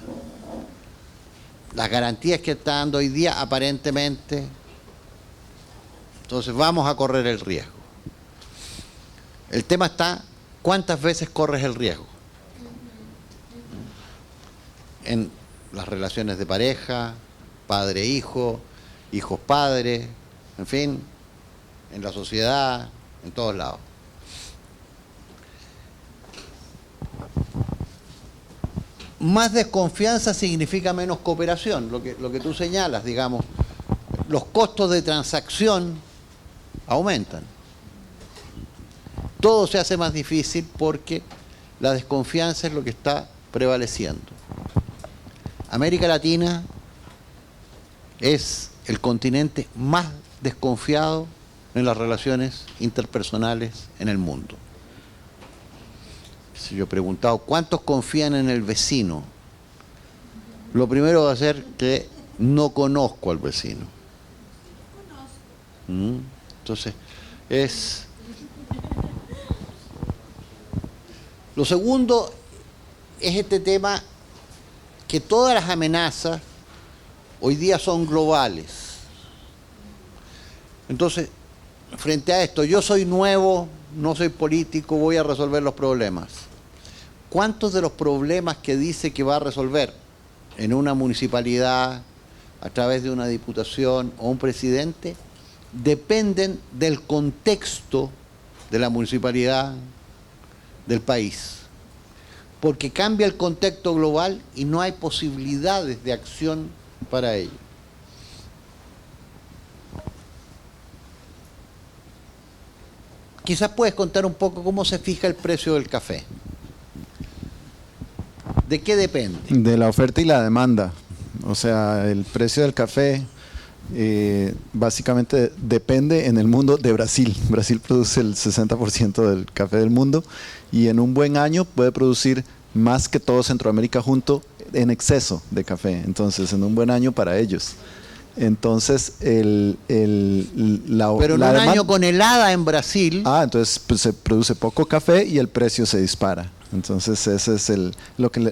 Las garantías que está dando hoy día aparentemente, entonces vamos a correr el riesgo. El tema está, ¿cuántas veces corres el riesgo? En las relaciones de pareja, padre-hijo, hijos-padre, en fin, en la sociedad, en todos lados. Más desconfianza significa menos cooperación, lo que tú señalas, digamos, los costos de transacción aumentan. Todo se hace más difícil porque la desconfianza es lo que está prevaleciendo. América Latina es el continente más desconfiado en las relaciones interpersonales en el mundo. Si yo he preguntado cuántos confían en el vecino, lo primero va a ser que no conozco al vecino. Entonces, lo segundo es este tema que todas las amenazas hoy día son globales. Entonces, frente a esto, yo soy nuevo, no soy político, voy a resolver los problemas. ¿Cuántos de los problemas que dice que va a resolver en una municipalidad, a través de una diputación o un presidente, dependen del contexto de la municipalidad, del país? Porque cambia el contexto global y no hay posibilidades de acción para ello. Quizás puedes contar un poco cómo se fija el precio del café. ¿De qué depende? De la oferta y la demanda. O sea, el precio del café básicamente depende en el mundo de Brasil. Brasil produce el 60% del café del mundo y en un buen año puede producir más que todo Centroamérica junto en exceso de café. Entonces, en un buen año para ellos. Entonces, pero en un año con helada en Brasil. Entonces pues, se produce poco café y el precio se dispara. Entonces ese es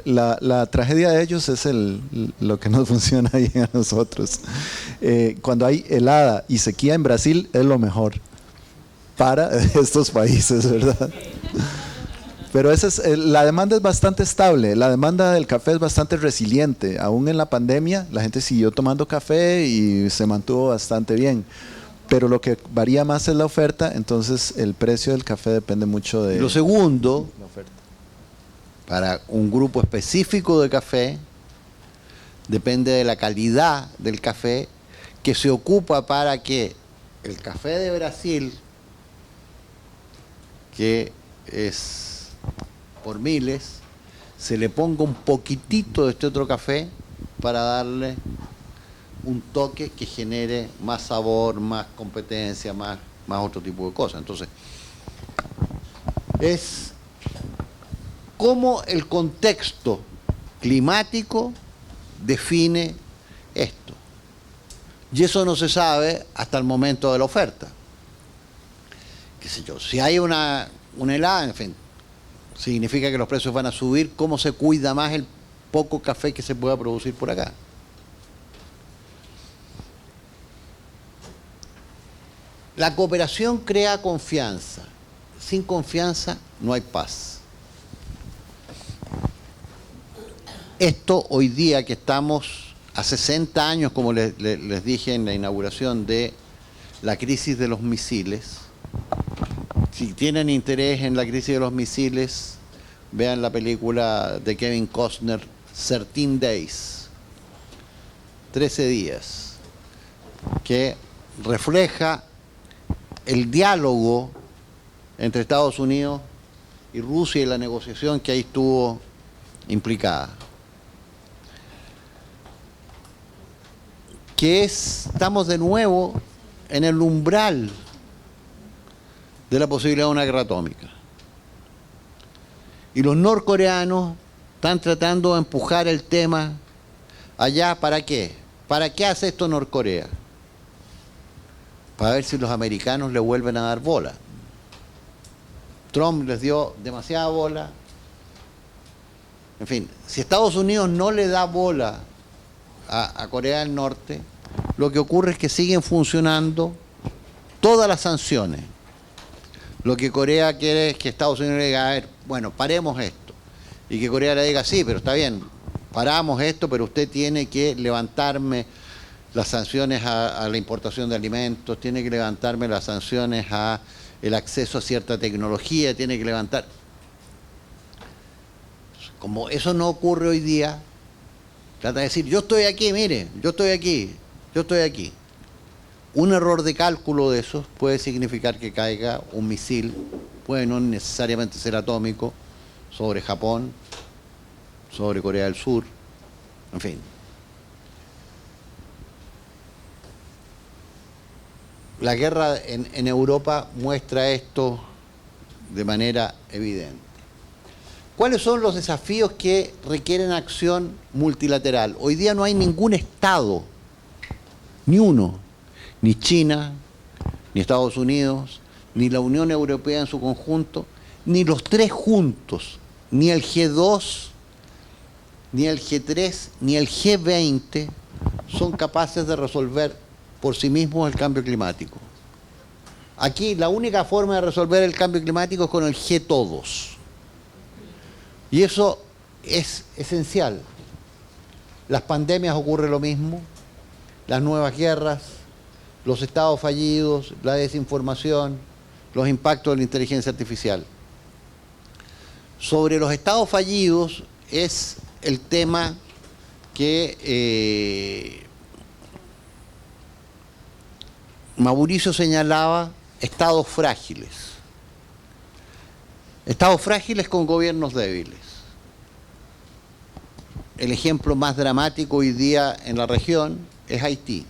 la tragedia de ellos es lo que nos funciona ahí a nosotros. Cuando hay helada y sequía en Brasil es lo mejor para estos países, ¿verdad? Pero la demanda es bastante estable, la demanda del café es bastante resiliente. Aún en la pandemia la gente siguió tomando café y se mantuvo bastante bien. Pero lo que varía más es la oferta, entonces el precio del café depende mucho de lo segundo, la oferta. Para un grupo específico de café, depende de la calidad del café que se ocupa para que el café de Brasil, que es por miles, se le ponga un poquitito de este otro café para darle un toque que genere más sabor, más competencia, más otro tipo de cosas. Entonces, es cómo el contexto climático define esto. Y eso no se sabe hasta el momento de la oferta. Qué sé yo, si hay una helada, en fin, significa que los precios van a subir. ¿Cómo se cuida más el poco café que se pueda producir por acá? La cooperación crea confianza. Sin confianza no hay paz. Esto hoy día que estamos a 60 años, como les dije en la inauguración, de la crisis de los misiles. Si tienen interés en la crisis de los misiles, vean la película de Kevin Costner, 13 Days, 13 días, que refleja el diálogo entre Estados Unidos y Rusia y la negociación que ahí estuvo implicada. Estamos de nuevo en el umbral de la posibilidad de una guerra atómica. Y los norcoreanos están tratando de empujar el tema allá. ¿Para qué? ¿Para qué hace esto Norcorea? Para ver si los americanos le vuelven a dar bola. Trump les dio demasiada bola. En fin, si Estados Unidos no le da bola a Corea del Norte, lo que ocurre es que siguen funcionando todas las sanciones. Lo que Corea quiere es que Estados Unidos le diga, a ver, bueno, paremos esto. Y que Corea le diga, sí, pero está bien, paramos esto, pero usted tiene que levantarme las sanciones a la importación de alimentos, tiene que levantarme las sanciones a el acceso a cierta tecnología, tiene que levantar. Como eso no ocurre hoy día, trata de decir, yo estoy aquí, mire, yo estoy aquí, yo estoy aquí. Un error de cálculo de esos puede significar que caiga un misil, puede no necesariamente ser atómico, sobre Japón, sobre Corea del Sur, en fin. La guerra en Europa muestra esto de manera evidente. ¿Cuáles son los desafíos que requieren acción multilateral? Hoy día no hay ningún Estado, ni uno, ni China, ni Estados Unidos, ni la Unión Europea en su conjunto, ni los tres juntos, ni el G2, ni el G3, ni el G20 son capaces de resolver por sí mismos el cambio climático. Aquí la única forma de resolver el cambio climático es con el G-todos. Y eso es esencial. Las pandemias ocurre lo mismo, las nuevas guerras, los estados fallidos, la desinformación, los impactos de la inteligencia artificial. Sobre los estados fallidos es el tema que Mauricio señalaba, estados frágiles. Estados frágiles con gobiernos débiles. El ejemplo más dramático hoy día en la región es Haití.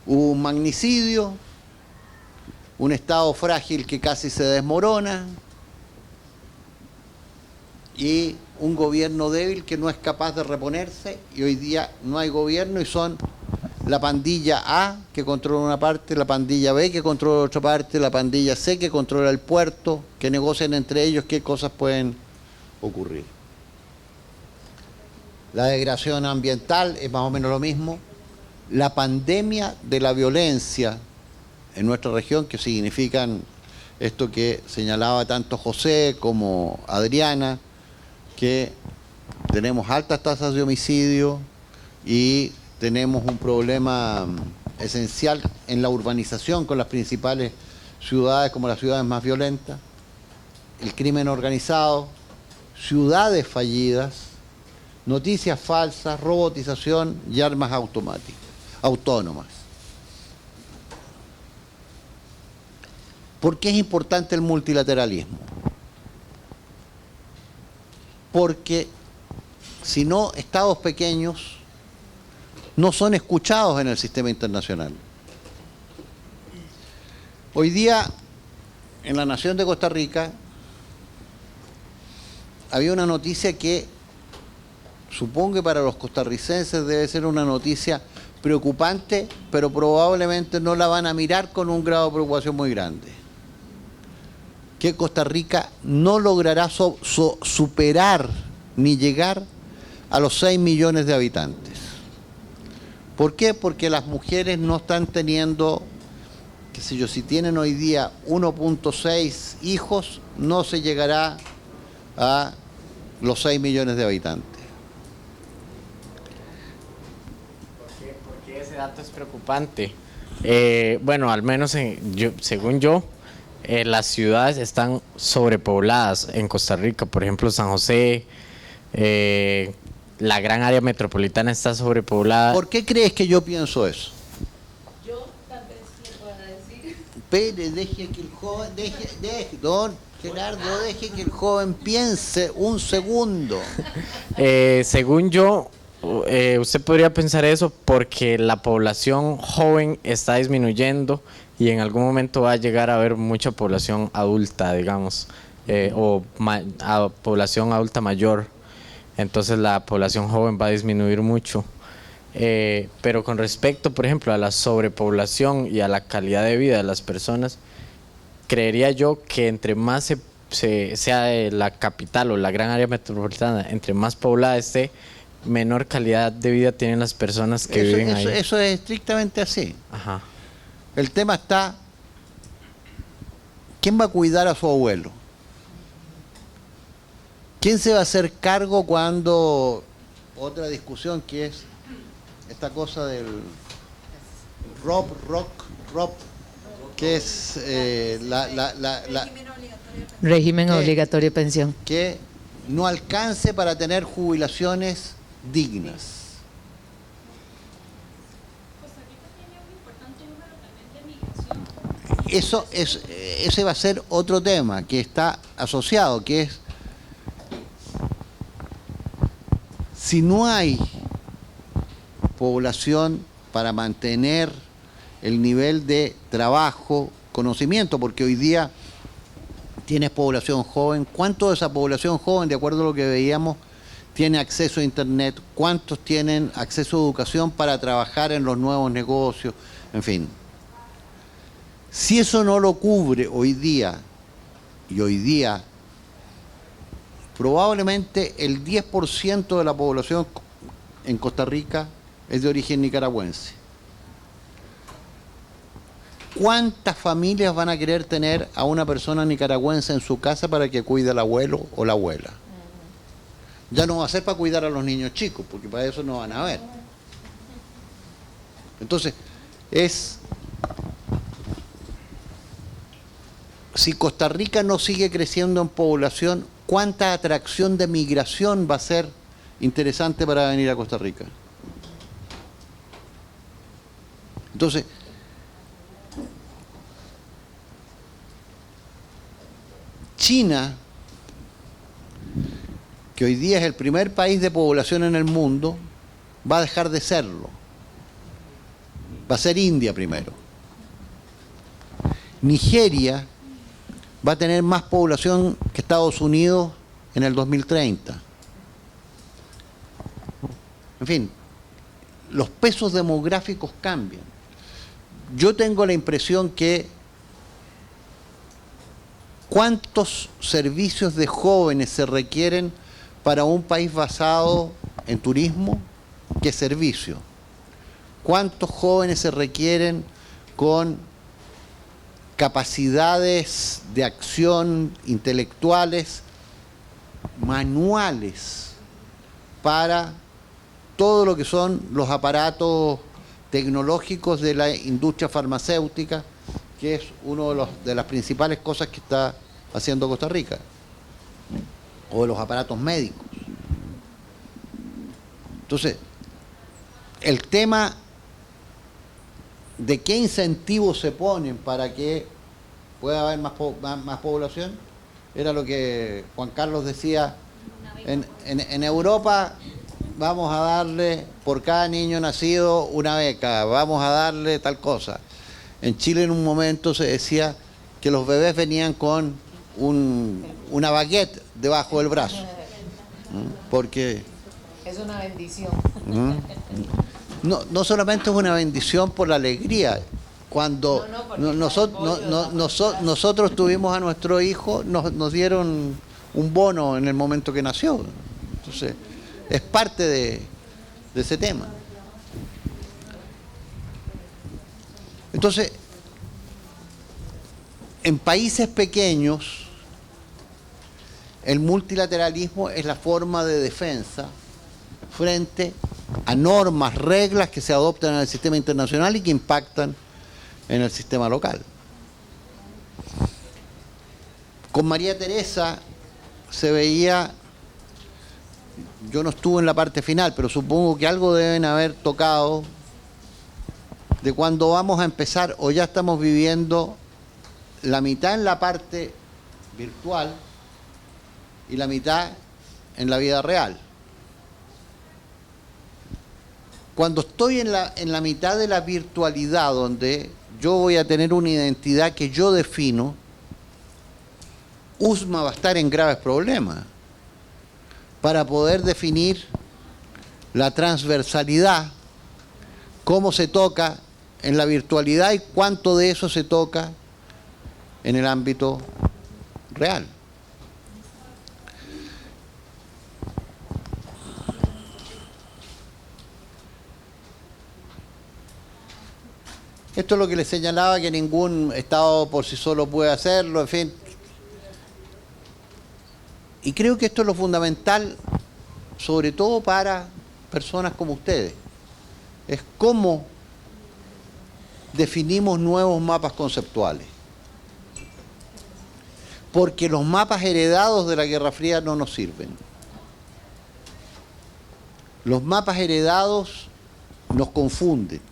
Hubo un magnicidio, un estado frágil que casi se desmorona y un gobierno débil que no es capaz de reponerse, y hoy día no hay gobierno y son la pandilla A que controla una parte, la pandilla B que controla otra parte, la pandilla C que controla el puerto, que negocian entre ellos qué cosas pueden ocurrir. La degradación ambiental es más o menos lo mismo. La pandemia de la violencia en nuestra región, que significan esto que señalaba tanto José como Adriana, que tenemos altas tasas de homicidio y tenemos un problema esencial en la urbanización con las principales ciudades como las ciudades más violentas, el crimen organizado, ciudades fallidas, noticias falsas, robotización y armas autónomas. ¿Por qué es importante el multilateralismo? Porque si no, estados pequeños no son escuchados en el sistema internacional. Hoy día, en la nación de Costa Rica, había una noticia que supongo que para los costarricenses debe ser una noticia preocupante, pero probablemente no la van a mirar con un grado de preocupación muy grande. Que Costa Rica no logrará superar ni llegar a los 6 millones de habitantes. ¿Por qué? Porque las mujeres no están teniendo, qué sé yo, si tienen hoy día 1.6 hijos, no se llegará a los 6 millones de habitantes. ¿Por qué ese dato es preocupante? Bueno, al menos según yo, las ciudades están sobrepobladas en Costa Rica. Por ejemplo, San José, la gran área metropolitana está sobrepoblada. ¿Por qué crees que yo pienso eso? Yo tal vez le pueda decir. Espere, deje que el joven, don Gerardo, deje que el joven piense un segundo. Según yo, usted podría pensar eso porque la población joven está disminuyendo y en algún momento va a llegar a haber mucha población adulta, digamos, a población adulta mayor. Entonces la población joven va a disminuir mucho. Pero con respecto, por ejemplo, a la sobrepoblación y a la calidad de vida de las personas, creería yo que entre más sea la capital o la gran área metropolitana, entre más poblada esté, menor calidad de vida tienen las personas que viven ahí. Eso es estrictamente así. Ajá. El tema está, ¿quién va a cuidar a su abuelo? ¿Quién se va a hacer cargo cuando, otra discusión que es esta cosa del ROP, que es régimen obligatorio de pensión, que no alcance para tener jubilaciones dignas? Ese va a ser otro tema que está asociado, que es si no hay población para mantener el nivel de trabajo, conocimiento, porque hoy día tienes población joven. ¿Cuánto de esa población joven, de acuerdo a lo que veíamos, tiene acceso a Internet? ¿Cuántos tienen acceso a educación para trabajar en los nuevos negocios? En fin. Si eso no lo cubre hoy día, y hoy día probablemente el 10% de la población en Costa Rica es de origen nicaragüense. ¿Cuántas familias van a querer tener a una persona nicaragüense en su casa para que cuide al abuelo o la abuela? Ya no va a ser para cuidar a los niños chicos, porque para eso no van a ver. Entonces, si Costa Rica no sigue creciendo en población, ¿cuánta atracción de migración va a ser interesante para venir a Costa Rica? Entonces, China, que hoy día es el primer país de población en el mundo, va a dejar de serlo. Va a ser India primero. Nigeria va a tener más población que Estados Unidos en el 2030. En fin, los pesos demográficos cambian. Yo tengo la impresión que ¿cuántos servicios de jóvenes se requieren para un país basado en turismo? ¿Qué servicio? ¿Cuántos jóvenes se requieren con capacidades de acción intelectuales, manuales, para todo lo que son los aparatos tecnológicos de la industria farmacéutica, que es una de las principales cosas que está haciendo Costa Rica, o de los aparatos médicos? Entonces, el tema de qué incentivos se ponen para que pueda haber más población, era lo que Juan Carlos decía. En Europa vamos a darle por cada niño nacido una beca, vamos a darle tal cosa. En Chile en un momento se decía que los bebés venían con una baguette debajo del brazo, porque Es una bendición. no solamente es una bendición por la alegría. Cuando nosotros tuvimos a nuestro hijo, nos dieron un bono en el momento que nació. Entonces, es parte de ese tema. Entonces, en países pequeños, el multilateralismo es la forma de defensa frente a normas, reglas que se adoptan en el sistema internacional y que impactan en el sistema local. Con María Teresa se veía, yo no estuve en la parte final, pero supongo que algo deben haber tocado de cuando vamos a empezar o ya estamos viviendo la mitad en la parte virtual y la mitad en la vida real. Cuando estoy en la mitad de la virtualidad, donde yo voy a tener una identidad que yo defino, USMA va a estar en graves problemas para poder definir la transversalidad, cómo se toca en la virtualidad y cuánto de eso se toca en el ámbito real. Esto es lo que les señalaba, que ningún Estado por sí solo puede hacerlo, en fin. Y creo que esto es lo fundamental, sobre todo para personas como ustedes. Es cómo definimos nuevos mapas conceptuales. Porque los mapas heredados de la Guerra Fría no nos sirven. Los mapas heredados nos confunden.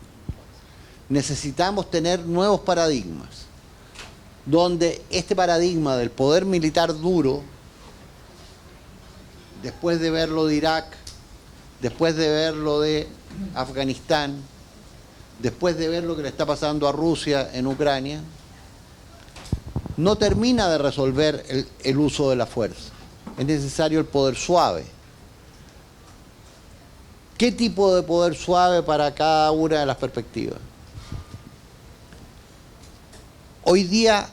Necesitamos tener nuevos paradigmas, donde este paradigma del poder militar duro, después de ver lo de Irak, después de ver lo de Afganistán, después de ver lo que le está pasando a Rusia en Ucrania, no termina de resolver el uso de la fuerza. Es necesario el poder suave. ¿Qué tipo de poder suave para cada una de las perspectivas? Hoy día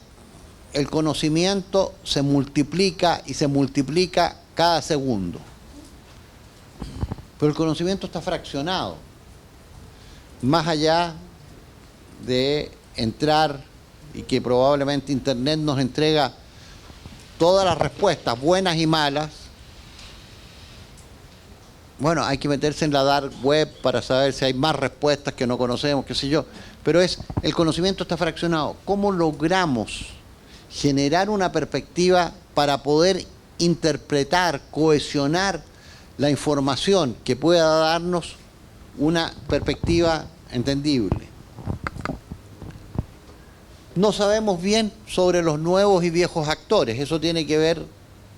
el conocimiento se multiplica y se multiplica cada segundo. Pero el conocimiento está fraccionado. Más allá de entrar y que probablemente Internet nos entrega todas las respuestas, buenas y malas. Bueno, hay que meterse en la dark web para saber si hay más respuestas que no conocemos, qué sé yo. Pero el conocimiento está fraccionado. ¿Cómo logramos generar una perspectiva para poder interpretar, cohesionar la información que pueda darnos una perspectiva entendible? No sabemos bien sobre los nuevos y viejos actores. Eso tiene que ver,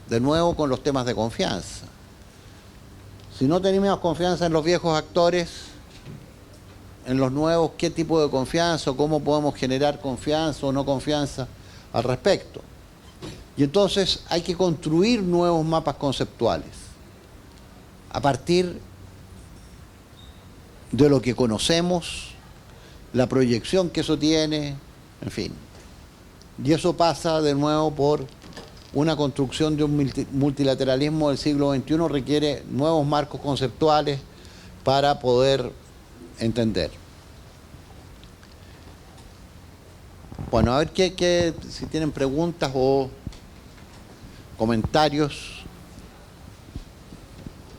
de nuevo, con los temas de confianza. Si no tenemos confianza en los viejos actores, en los nuevos, ¿qué tipo de confianza o cómo podemos generar confianza o no confianza al respecto? Y entonces hay que construir nuevos mapas conceptuales a partir de lo que conocemos, la proyección que eso tiene, en fin. Y eso pasa de nuevo por una construcción de un multilateralismo del siglo XXI, requiere nuevos marcos conceptuales para poder entender. Bueno, a ver si tienen preguntas o comentarios.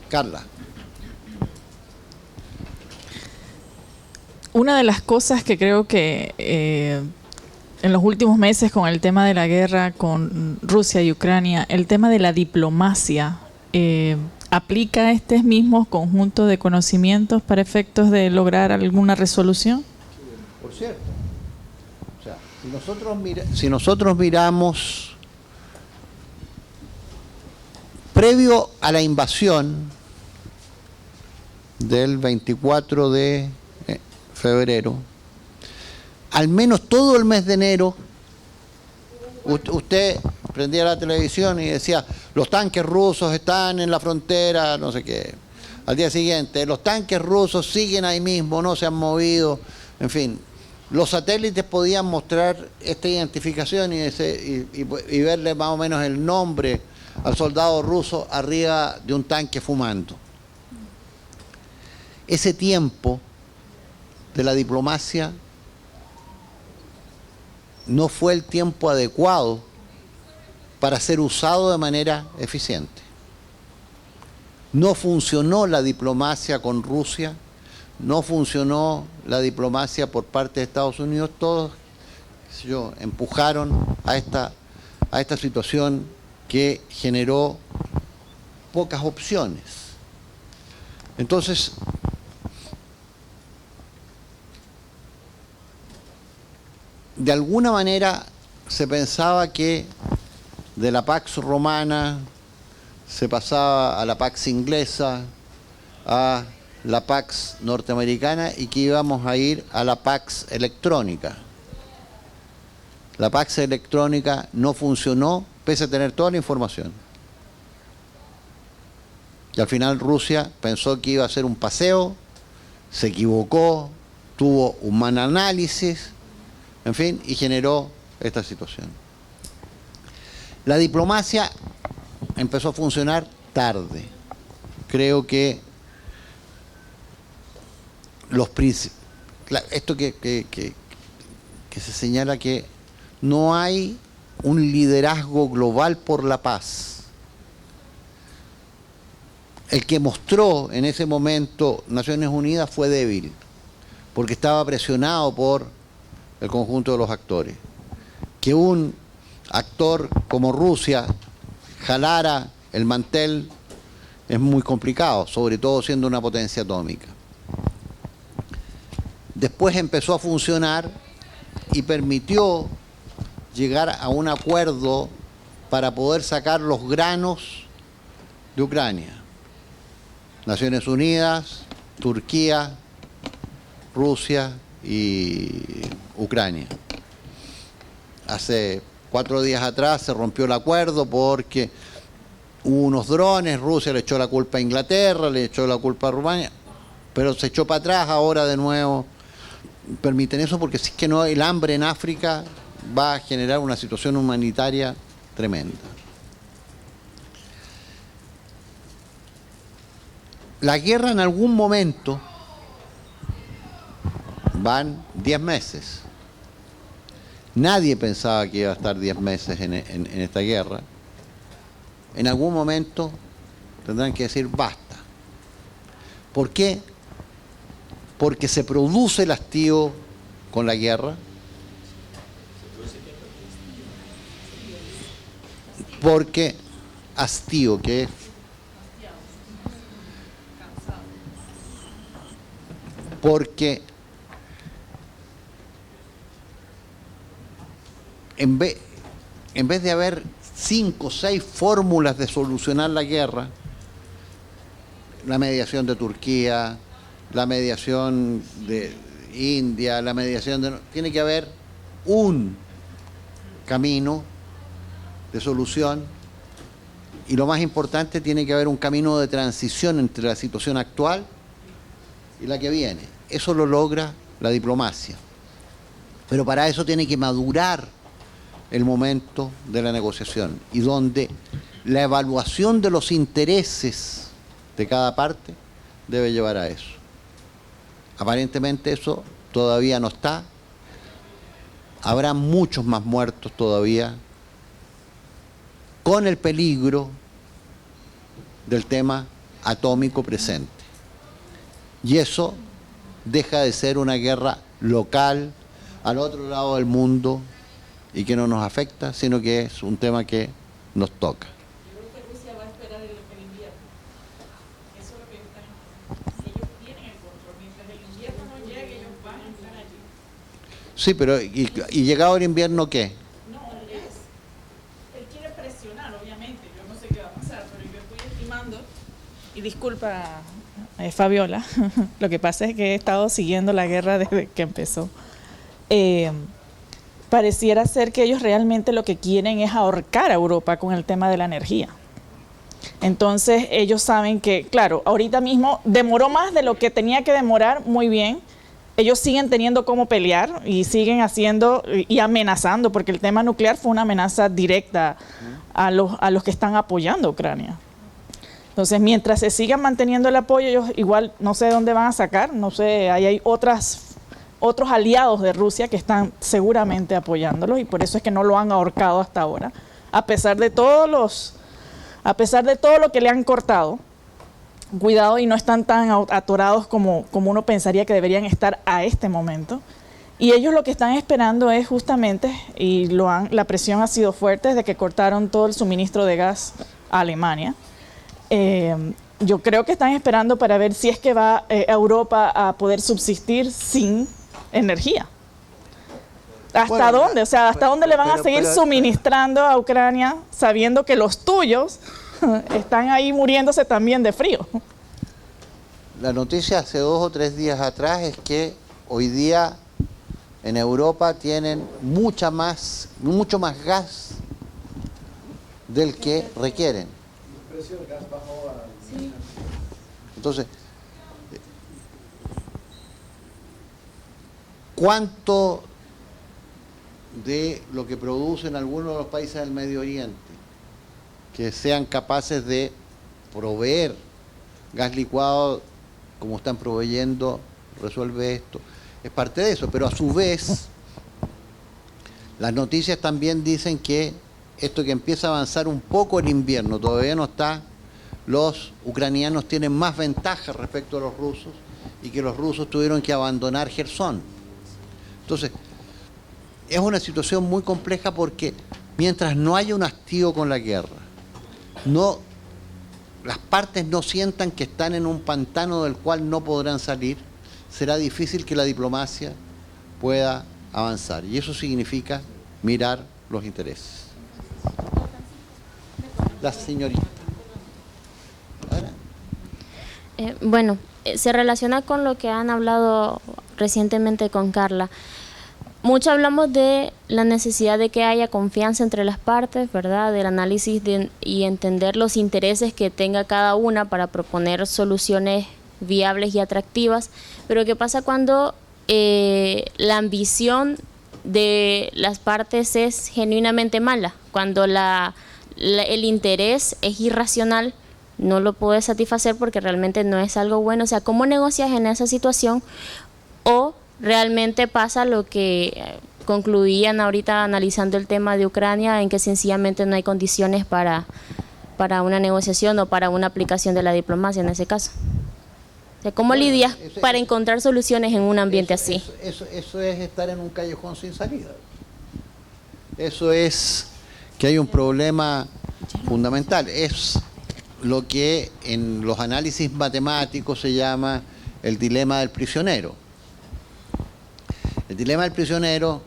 Carla. Una de las cosas que creo que en los últimos meses con el tema de la guerra con Rusia y Ucrania, el tema de la diplomacia, ¿aplica este mismo conjunto de conocimientos para efectos de lograr alguna resolución? Por cierto, o sea, si nosotros miramos previo a la invasión, del 24 de febrero, al menos todo el mes de enero, usted prendía la televisión y decía, los tanques rusos están en la frontera, no sé qué. Al día siguiente, los tanques rusos siguen ahí mismo, no se han movido, en fin. Los satélites podían mostrar esta identificación y verle más o menos el nombre al soldado ruso arriba de un tanque fumando. Ese tiempo de la diplomacia no fue el tiempo adecuado para ser usado de manera eficiente. No funcionó la diplomacia con Rusia, no funcionó la diplomacia por parte de Estados Unidos, todos empujaron a esta situación que generó pocas opciones. Entonces, de alguna manera se pensaba que de la Pax Romana se pasaba a la Pax Inglesa, a la Pax norteamericana y que íbamos a ir a la Pax Electrónica. La Pax Electrónica no funcionó pese a tener toda la información. Y al final Rusia pensó que iba a hacer un paseo, se equivocó, tuvo un mal análisis, en fin, y generó esta situación. La diplomacia empezó a funcionar tarde. Creo que esto que se señala que no hay un liderazgo global por la paz. El que mostró en ese momento Naciones Unidas fue débil, porque estaba presionado por el conjunto de los actores. Que un actor como Rusia jalara el mantel es muy complicado, sobre todo siendo una potencia atómica. Después empezó a funcionar y permitió llegar a un acuerdo para poder sacar los granos de Ucrania. Naciones Unidas, Turquía, Rusia y Ucrania. Hace 4 días atrás se rompió el acuerdo porque hubo unos drones, Rusia le echó la culpa a Inglaterra, le echó la culpa a Rumania, pero se echó para atrás ahora de nuevo. Permiten eso porque si es que no, el hambre en África va a generar una situación humanitaria tremenda. La guerra en algún momento van 10 meses. Nadie pensaba que iba a estar 10 meses en esta guerra. En algún momento tendrán que decir basta. ¿Por qué? Porque se produce el hastío con la guerra. Porque hastío, ¿qué es? Porque en vez de haber 5 o 6 fórmulas de solucionar la guerra, la mediación de Turquía, la mediación de India, la mediación de... Tiene que haber un camino de solución y lo más importante, tiene que haber un camino de transición entre la situación actual y la que viene. Eso lo logra la diplomacia. Pero para eso tiene que madurar el momento de la negociación y donde la evaluación de los intereses de cada parte debe llevar a eso. Aparentemente eso todavía no está. Habrá muchos más muertos todavía con el peligro del tema atómico presente. Y eso deja de ser una guerra local al otro lado del mundo y que no nos afecta, sino que es un tema que nos toca. Yo creo que Rusia va a esperar el invierno. Eso es lo que ellos tienen el control. Mientras el invierno no llegue, ellos van a estar allí. Sí, pero ¿y llegado el invierno qué? No, él quiere presionar, obviamente. Yo no sé qué va a pasar, pero yo estoy estimando Y disculpa, Fabiola, lo que pasa es que he estado siguiendo la guerra desde que empezó. Pareciera ser que ellos realmente lo que quieren es ahorcar a Europa con el tema de la energía. Entonces ellos saben que, claro, ahorita mismo demoró más de lo que tenía que demorar, muy bien. Ellos siguen teniendo cómo pelear y siguen haciendo y amenazando, porque el tema nuclear fue una amenaza directa a los que están apoyando a Ucrania. Entonces, mientras se sigan manteniendo el apoyo, ellos igual no sé de dónde van a sacar, no sé, ahí hay otros aliados de Rusia que están seguramente apoyándolos y por eso es que no lo han ahorcado hasta ahora, a pesar de todo lo que le han cortado. Cuidado, y no están tan atorados como uno pensaría que deberían estar a este momento. Y ellos lo que están esperando es justamente, y la presión ha sido fuerte desde que cortaron todo el suministro de gas a Alemania. Yo creo que están esperando para ver si es que va Europa a poder subsistir sin energía. ¿Hasta dónde? O sea, ¿hasta dónde le van a seguir suministrando a Ucrania sabiendo que los tuyos están ahí muriéndose también de frío? La noticia hace 2 o 3 días atrás es que hoy día en Europa tienen mucho más gas del que requieren. El precio del gas bajó a... Sí. Entonces, ¿cuánto de lo que producen algunos de los países del Medio Oriente que sean capaces de proveer gas licuado como están proveyendo resuelve esto? Es parte de eso, pero a su vez las noticias también dicen que esto que empieza a avanzar un poco el invierno, todavía no está, los ucranianos tienen más ventaja respecto a los rusos y que los rusos tuvieron que abandonar Jersón. Entonces, es una situación muy compleja porque mientras no haya un hastío con la guerra, las partes no sientan que están en un pantano del cual no podrán salir, será difícil que la diplomacia pueda avanzar. Y eso significa mirar los intereses. La señorita. Bueno, se relaciona con lo que han hablado recientemente con Carla. Mucho hablamos de la necesidad de que haya confianza entre las partes, ¿verdad? Del análisis y entender los intereses que tenga cada una para proponer soluciones viables y atractivas. Pero ¿qué pasa cuando la ambición de las partes es genuinamente mala? Cuando el interés es irracional, no lo puedes satisfacer porque realmente no es algo bueno. O sea, ¿cómo negocias en esa situación? O realmente pasa lo que concluían ahorita analizando el tema de Ucrania, en que sencillamente no hay condiciones para una negociación o para una aplicación de la diplomacia en ese caso. O sea, ¿cómo lidias para encontrar soluciones en un ambiente así? Eso es estar en un callejón sin salida. Eso es que hay un problema fundamental. Es lo que en los análisis matemáticos se llama el dilema del prisionero. El dilema del prisionero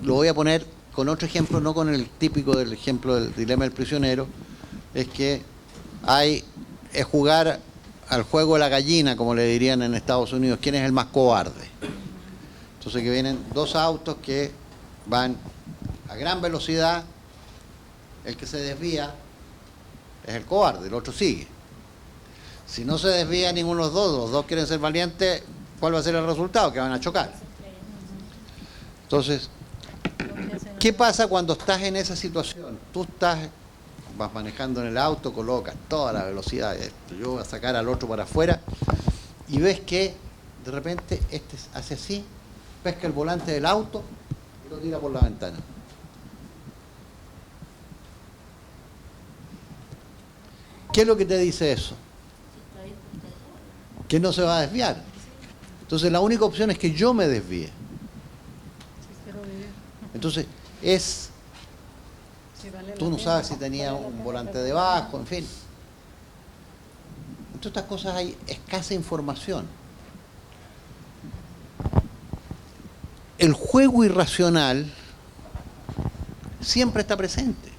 lo voy a poner con otro ejemplo, no con el típico del ejemplo del dilema del prisionero, es que es jugar al juego de la gallina, como le dirían en Estados Unidos, ¿quién es el más cobarde? Entonces que vienen 2 autos que van a gran velocidad, el que se desvía es el cobarde, el otro sigue. Si no se desvía ninguno de los dos quieren ser valientes, ¿cuál va a ser el resultado? Que van a chocar. Entonces, ¿qué pasa cuando estás en esa situación? Tú vas manejando en el auto, colocas toda la velocidad, yo voy a sacar al otro para afuera, y ves que de repente este hace así, pesca el volante del auto y lo tira por la ventana. ¿Qué es lo que te dice eso? Que no se va a desviar. Entonces la única opción es que yo me desvíe. Entonces tú no sabes si tenía un volante debajo, en fin. Entre otras cosas hay escasa información. El juego irracional siempre está presente.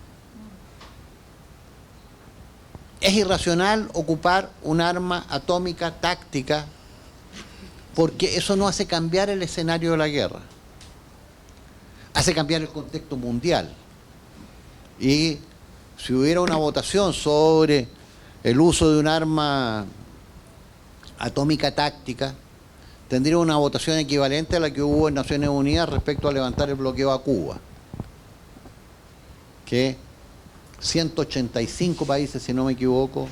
Es irracional ocupar un arma atómica táctica porque eso no hace cambiar el escenario de la guerra, hace cambiar el contexto mundial. Y si hubiera una votación sobre el uso de un arma atómica táctica, tendría una votación equivalente a la que hubo en Naciones Unidas respecto a levantar el bloqueo a Cuba, que 185 países, si no me equivoco,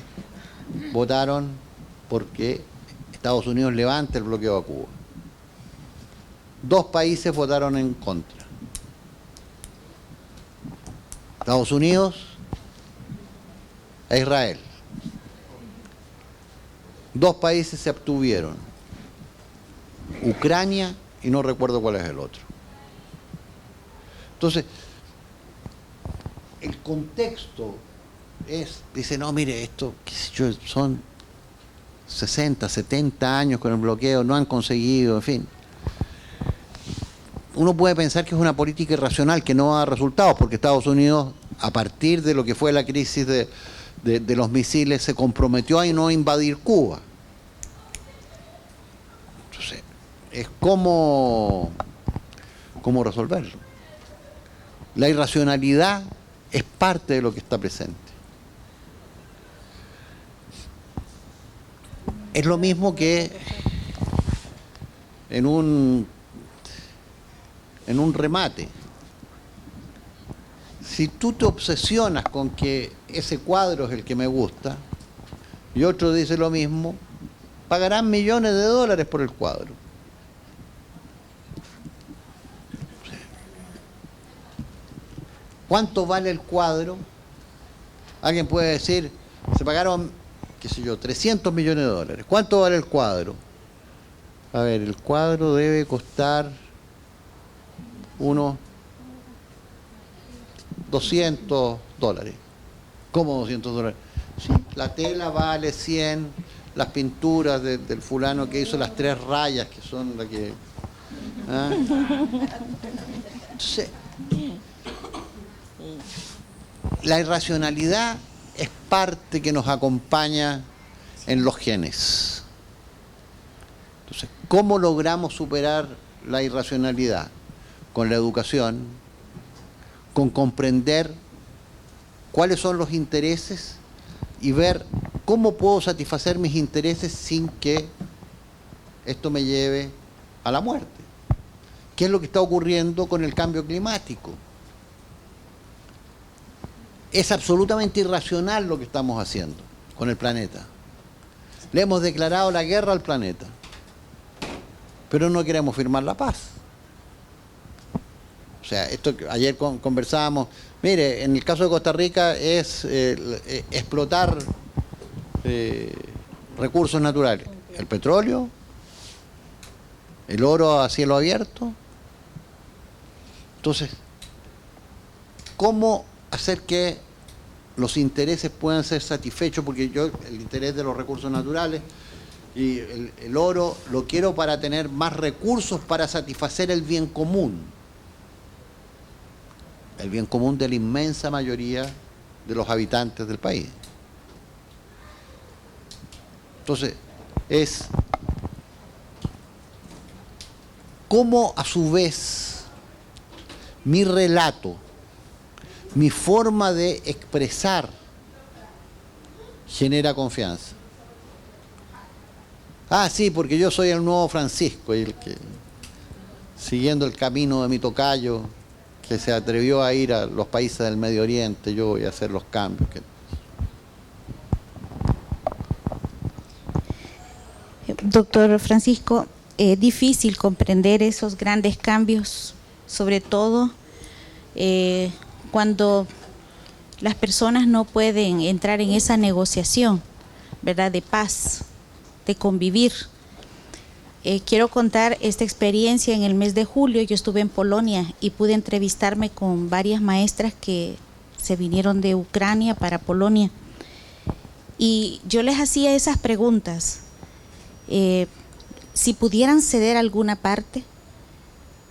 votaron porque Estados Unidos levante el bloqueo a Cuba. 2 países votaron en contra. Estados Unidos e Israel. 2 países se abstuvieron. Ucrania y no recuerdo cuál es el otro. Entonces, el contexto dice, no, mire, esto, qué sé yo, son 60, 70 años con el bloqueo, no han conseguido, en fin. Uno puede pensar que es una política irracional que no da resultados, porque Estados Unidos, a partir de lo que fue la crisis de los misiles, se comprometió a no invadir Cuba. Entonces, es cómo resolverlo. La irracionalidad es parte de lo que está presente. Es lo mismo que en un remate. Si tú te obsesionas con que ese cuadro es el que me gusta y otro dice lo mismo, pagarán millones de dólares por el cuadro. ¿Cuánto vale el cuadro? Alguien puede decir, se pagaron, qué sé yo, 300 millones de dólares. ¿Cuánto vale el cuadro? A ver, el cuadro debe costar unos 200 dólares. ¿Cómo 200 dólares? Sí, la tela vale 100, las pinturas del fulano que hizo las 3 rayas, que son las que... ¿ah? Entonces, la irracionalidad es parte que nos acompaña en los genes. Entonces, ¿cómo logramos superar la irracionalidad? Con la educación, con comprender cuáles son los intereses y ver cómo puedo satisfacer mis intereses sin que esto me lleve a la muerte. ¿Qué es lo que está ocurriendo con el cambio climático? Es absolutamente irracional lo que estamos haciendo con el planeta. Le hemos declarado la guerra al planeta, pero no queremos firmar la paz. O sea, esto que ayer conversábamos, mire, en el caso de Costa Rica es explotar recursos naturales, el petróleo, el oro a cielo abierto. Entonces, ¿cómo hacer que los intereses puedan ser satisfechos? Porque yo el interés de los recursos naturales y el oro lo quiero para tener más recursos para satisfacer el bien común. El bien común de la inmensa mayoría de los habitantes del país. Entonces, es cómo a su vez mi relato, mi forma de expresar genera confianza. Ah, sí, porque yo soy el nuevo Francisco, y el que, siguiendo el camino de mi tocayo, que se atrevió a ir a los países del Medio Oriente, yo voy a hacer los cambios. Doctor Francisco, es difícil comprender esos grandes cambios, sobre todo cuando las personas no pueden entrar en esa negociación, ¿verdad?, de paz, de convivir. Quiero contar esta experiencia. En el mes de julio yo estuve en Polonia y pude entrevistarme con varias maestras que se vinieron de Ucrania para Polonia. Y yo les hacía esas preguntas. Si pudieran ceder alguna parte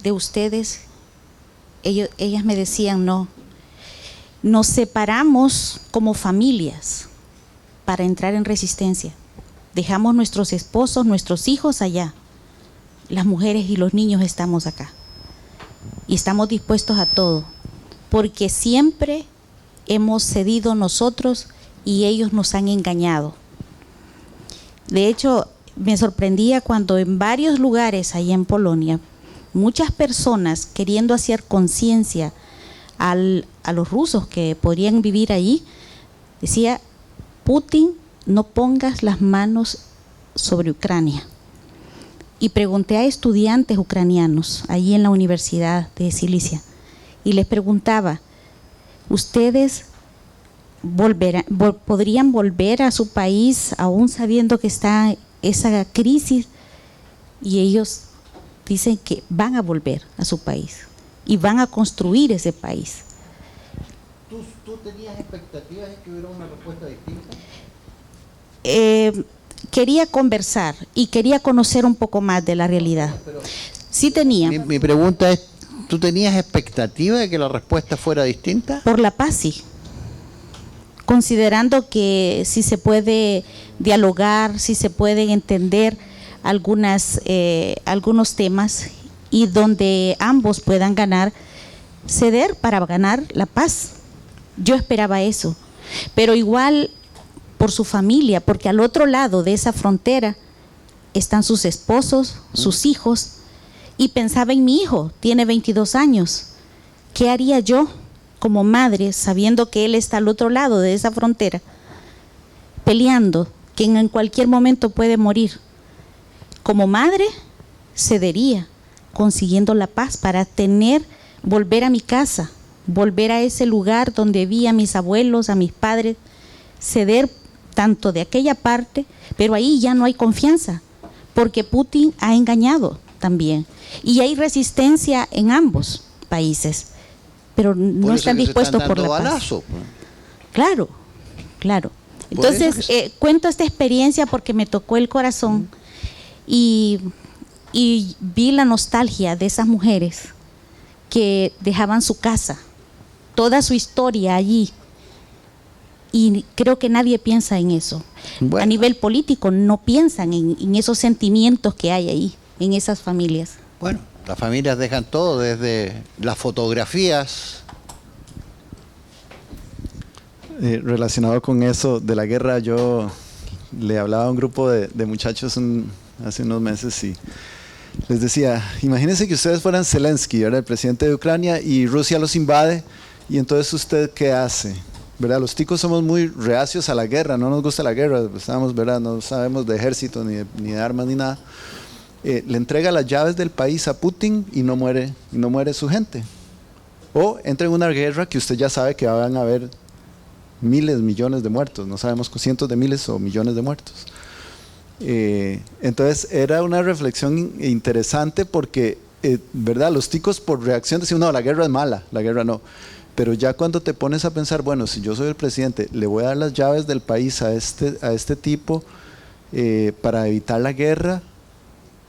de ustedes, ellas me decían no. Nos separamos como familias, para entrar en resistencia. Dejamos nuestros esposos, nuestros hijos allá. Las mujeres y los niños estamos acá. Y estamos dispuestos a todo, porque siempre hemos cedido nosotros y ellos nos han engañado. De hecho, me sorprendía cuando en varios lugares allá en Polonia, muchas personas queriendo hacer conciencia a los rusos que podrían vivir allí, decía: Putin, no pongas las manos sobre Ucrania. Y pregunté a estudiantes ucranianos allí en la Universidad de Cilicia y les preguntaba: ¿ustedes podrían volver a su país aún sabiendo que está esa crisis? Y ellos dicen que van a volver a su país y van a construir ese país. ¿Tú tenías expectativas de que hubiera una respuesta distinta? Quería conversar y quería conocer un poco más de la realidad. Sí tenía. Mi pregunta es, ¿tú tenías expectativa de que la respuesta fuera distinta? Por la paz, sí. Considerando que si se puede dialogar, si se pueden entender algunos temas y donde ambos puedan ganar, ceder para ganar la paz. Yo esperaba eso, pero igual por su familia, porque al otro lado de esa frontera están sus esposos, sus hijos, y pensaba en mi hijo, tiene 22 años. ¿Qué haría yo como madre sabiendo que él está al otro lado de esa frontera, peleando, que en cualquier momento puede morir? Como madre cedería, consiguiendo la paz para volver a mi casa, volver a ese lugar donde vi a mis abuelos, a mis padres, ceder tanto de aquella parte, pero ahí ya no hay confianza, porque Putin ha engañado también. Y hay resistencia en ambos países, pero no están dispuestos por la paz. Claro, claro. Entonces, cuento esta experiencia porque me tocó el corazón y vi la nostalgia de esas mujeres que dejaban su casa, toda su historia allí. Y creo que nadie piensa en eso. Bueno. A nivel político no piensan en esos sentimientos que hay ahí, en esas familias. Bueno, las familias dejan todo, desde las fotografías. Relacionado con eso de la guerra, yo le hablaba a un grupo de muchachos hace unos meses y les decía: imagínense que ustedes fueran Zelensky, ¿verdad?, el presidente de Ucrania, y Rusia los invade, y entonces ¿usted qué hace? ¿Verdad? Los ticos somos muy reacios a la guerra, no nos gusta la guerra, ¿verdad? No sabemos de ejército, ni de armas, ni nada. Le entrega las llaves del país a Putin y no muere su gente. O entra en una guerra que usted ya sabe que van a haber miles, millones de muertos, no sabemos, cientos de miles o millones de muertos. Entonces era una reflexión interesante porque, ¿verdad? Los ticos por reacción decían: no, la guerra es mala, la guerra no. Pero ya cuando te pones a pensar, bueno, si yo soy el presidente, le voy a dar las llaves del país a este tipo para evitar la guerra,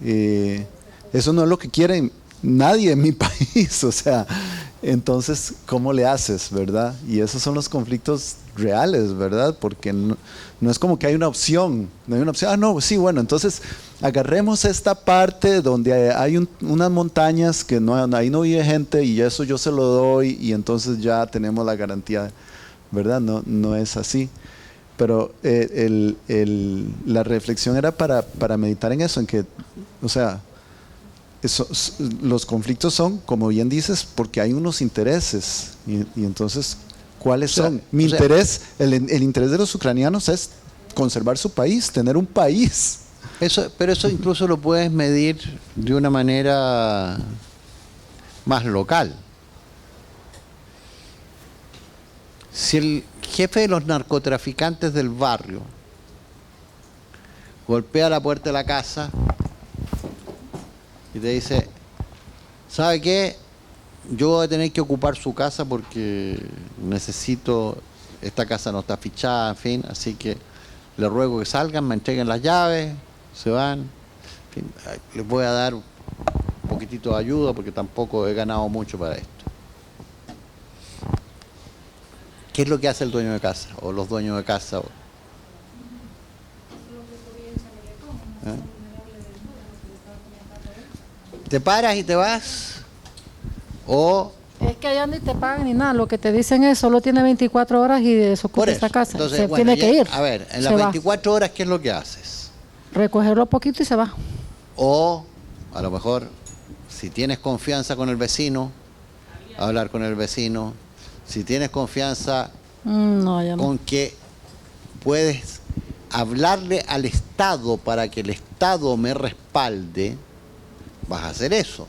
eso no es lo que quieren nadie en mi país, o sea, entonces, ¿cómo le haces, verdad? Y esos son los conflictos reales, ¿verdad? Porque no es como que hay una opción, no hay una opción, no, sí, bueno, entonces agarremos esta parte donde hay unas montañas que ahí no vive gente y eso yo se lo doy y entonces ya tenemos la garantía, ¿verdad? No es así. Pero la reflexión era para meditar en eso, en que, o sea, los conflictos son, como bien dices, porque hay unos intereses y entonces, ¿cuáles son? Mi interés, el interés de los ucranianos es conservar su país, tener un país. Pero eso incluso lo puedes medir de una manera más local. Si el jefe de los narcotraficantes del barrio golpea la puerta de la casa y te dice: ¿sabe qué? Yo voy a tener que ocupar su casa porque necesito, esta casa no está fichada, en fin, así que le ruego que salgan, me entreguen las llaves, se van, en fin, les voy a dar un poquitito de ayuda porque tampoco he ganado mucho para esto. ¿Qué es lo que hace el dueño de casa o los dueños de casa? ¿Te paras y te vas? ¿O Es que allá ni te pagan ni nada, lo que te dicen es solo tiene 24 horas y desocupa esta casa. entonces, se bueno, tiene que ir. A ver, en se las va. 24 horas, ¿qué es lo que haces? Recogerlo poquito y se va. O, a lo mejor, si tienes confianza con el vecino, hablar con el vecino. Si tienes confianza No, ya no. con que puedes hablarle al Estado para que el Estado me respalde, vas a hacer eso.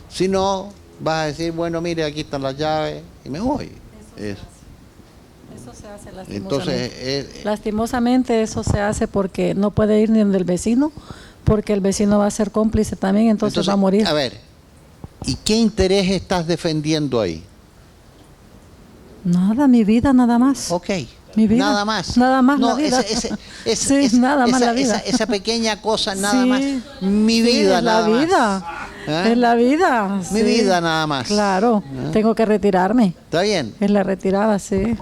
Si no, vas a decir, bueno, mire, aquí están las llaves y me voy. Eso se hace lastimosamente. Entonces, lastimosamente eso se hace porque no puede ir ni del vecino, porque el vecino va a ser cómplice también, entonces va a morir. A ver, ¿y qué interés estás defendiendo ahí? Nada, mi vida nada más. Ok. Mi vida. Nada más. Nada más No, la vida. nada más la vida. Esa pequeña cosa, nada Sí. más. Mi vida, es nada la más. vida. ¿Eh? Es la vida. Mi sí. vida, nada más. Claro, ¿Eh? tengo que retirarme. ¿Está bien? Es la retirada, sí.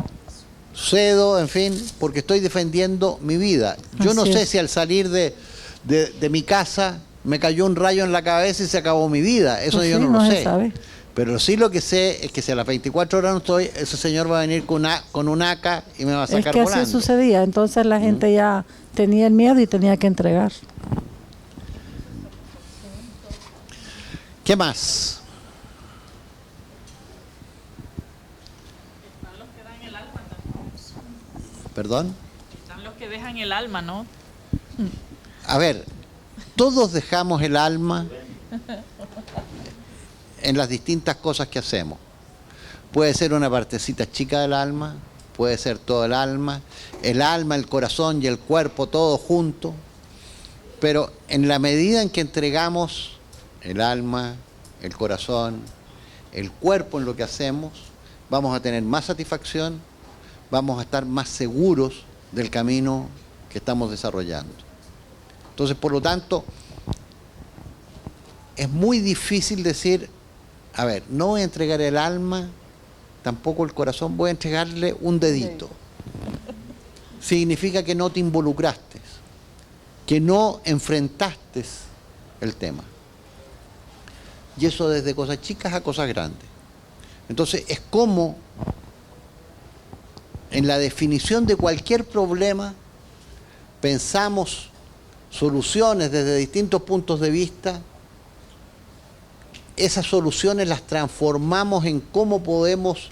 Cedo, en fin, porque estoy defendiendo mi vida. Yo no Así sé es. si al salir de mi casa me cayó un rayo en la cabeza y se acabó mi vida. Eso Pues yo sí, no lo se sé. sabe. Pero sí lo que sé es que si a las 24 horas no estoy, ese señor va a venir con un AK y me va a Es sacar que así volando. sucedía, entonces la gente ya tenía el miedo y tenía que entregar. ¿Qué más? Están los que dan el alma también. ¿Perdón? Están los que dejan el alma, ¿no? A ver, todos dejamos el alma en las distintas cosas que hacemos. Puede ser una partecita chica del alma, puede ser todo el alma, el corazón y el cuerpo, todo junto. Pero en la medida en que entregamos el alma, el corazón, el cuerpo en lo que hacemos, vamos a tener más satisfacción, vamos a estar más seguros del camino que estamos desarrollando. Entonces, por lo tanto, es muy difícil decir, a ver, no voy a entregar el alma, tampoco el corazón, voy a entregarle un dedito. Significa que no te involucraste, que no enfrentaste el tema. Y eso desde cosas chicas a cosas grandes. Entonces, es como en la definición de cualquier problema pensamos soluciones desde distintos puntos de vista. Esas soluciones las transformamos en cómo podemos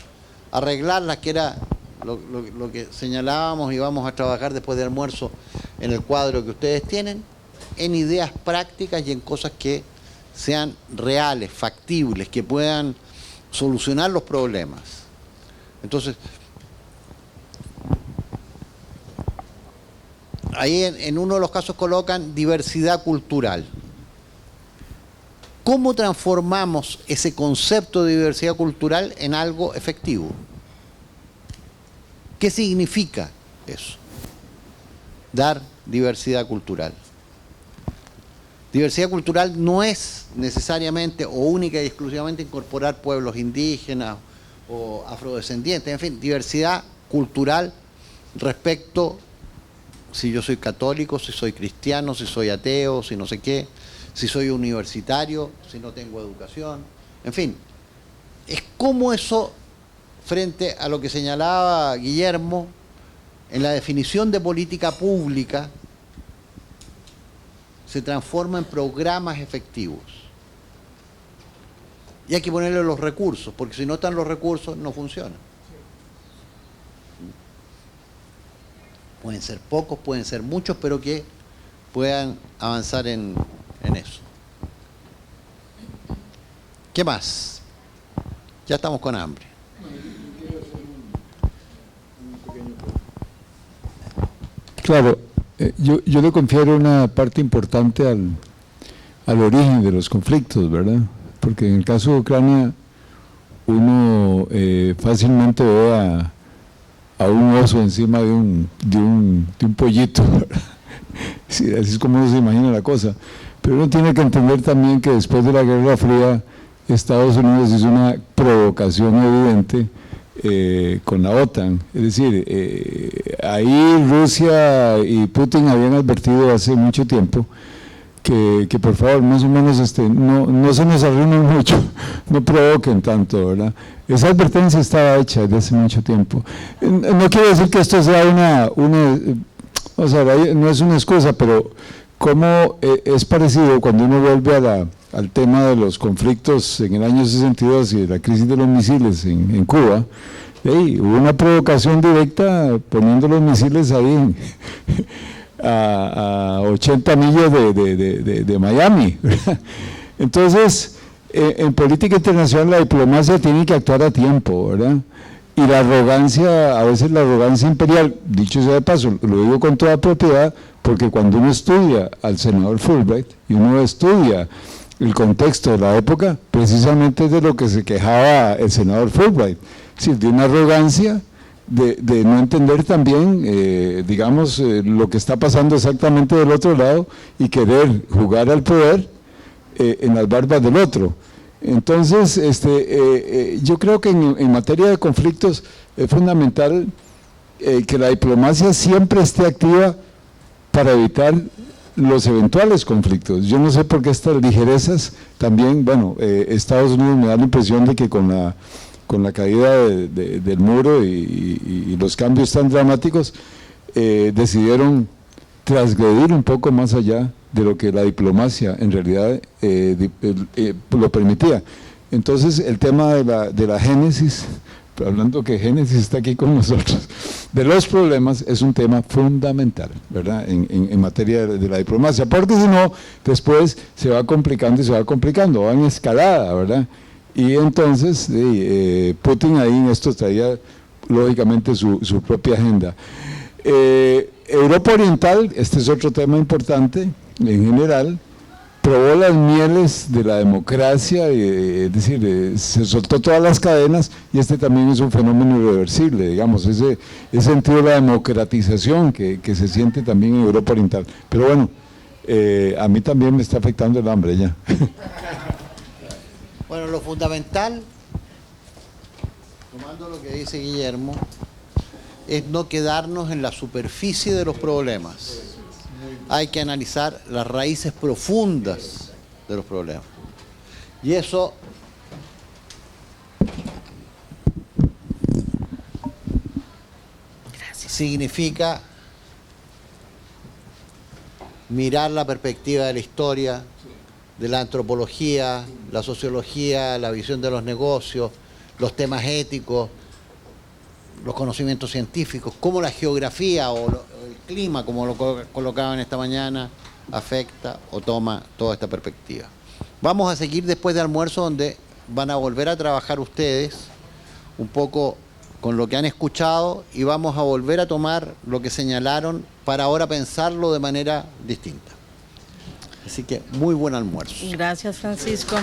arreglarlas, que era lo que señalábamos y vamos a trabajar después del almuerzo en el cuadro que ustedes tienen, en ideas prácticas y en cosas que sean reales, factibles, que puedan solucionar los problemas. Entonces, ahí en uno de los casos colocan diversidad cultural. ¿Cómo transformamos ese concepto de diversidad cultural en algo efectivo? ¿Qué significa eso? Dar diversidad cultural. Diversidad cultural no es necesariamente o única y exclusivamente incorporar pueblos indígenas o afrodescendientes, en fin, diversidad cultural respecto si yo soy católico, si soy cristiano, si soy ateo, si no sé qué, si soy universitario, si no tengo educación, en fin, es como eso, frente a lo que señalaba Guillermo, en la definición de política pública, se transforma en programas efectivos. Y hay que ponerle los recursos, porque si no están los recursos, no funciona. Pueden ser pocos, pueden ser muchos, pero que puedan avanzar en eso. ¿Qué más? Ya estamos con hambre. Claro, yo le confiero una parte importante al origen de los conflictos, ¿verdad? Porque en el caso de Ucrania uno fácilmente ve a un oso encima de un pollito, ¿verdad? Sí, así es como uno se imagina la cosa. Pero uno tiene que entender también que después de la Guerra Fría, Estados Unidos hizo una provocación evidente con la OTAN. Es decir, ahí Rusia y Putin habían advertido hace mucho tiempo que por favor, más o menos no se nos arruinen mucho, no provoquen tanto, ¿verdad? Esa advertencia estaba hecha desde hace mucho tiempo. No quiero decir que esto sea o sea, no es una excusa, pero como es parecido cuando uno vuelve al tema de los conflictos en el año 62 y de la crisis de los misiles en Cuba. Hubo una provocación directa poniendo los misiles ahí a 80 millas de Miami, ¿verdad? Entonces, en política internacional la diplomacia tiene que actuar a tiempo, ¿verdad? Y la arrogancia, a veces la arrogancia imperial, dicho sea de paso, lo digo con toda propiedad, porque cuando uno estudia al senador Fulbright y uno estudia el contexto de la época, precisamente es de lo que se quejaba el senador Fulbright, es decir, de una arrogancia de no entender también, digamos, lo que está pasando exactamente del otro lado y querer jugar al poder en las barbas del otro. Entonces, yo creo que en materia de conflictos es fundamental que la diplomacia siempre esté activa para evitar los eventuales conflictos. Yo no sé por qué estas ligerezas también, bueno, Estados Unidos me da la impresión de que con la caída del muro y los cambios tan dramáticos, decidieron transgredir un poco más allá de lo que la diplomacia en realidad lo permitía. Entonces el tema de la génesis, hablando que Génesis está aquí con nosotros, de los problemas es un tema fundamental, ¿verdad? En materia de la diplomacia, porque si no, después se va complicando y se va complicando, va en escalada, ¿verdad? Y entonces Putin ahí en esto traía lógicamente su propia agenda. Europa Oriental, este es otro tema importante en general, probó las mieles de la democracia, es decir, se soltó todas las cadenas y este también es un fenómeno irreversible, digamos, ese sentido de la democratización que se siente también en Europa Oriental. Pero bueno, a mí también me está afectando el hambre ya. Bueno, lo fundamental, tomando lo que dice Guillermo, es no quedarnos en la superficie de los problemas. Hay que analizar las raíces profundas de los problemas. Y eso significa mirar la perspectiva de la historia, de la antropología, la sociología, la visión de los negocios, los temas éticos, los conocimientos científicos, cómo la geografía o el clima, como lo colocaban esta mañana, afecta o toma toda esta perspectiva. Vamos a seguir después de almuerzo, donde van a volver a trabajar ustedes un poco con lo que han escuchado y vamos a volver a tomar lo que señalaron para ahora pensarlo de manera distinta. Así que muy buen almuerzo. Gracias, Francisco.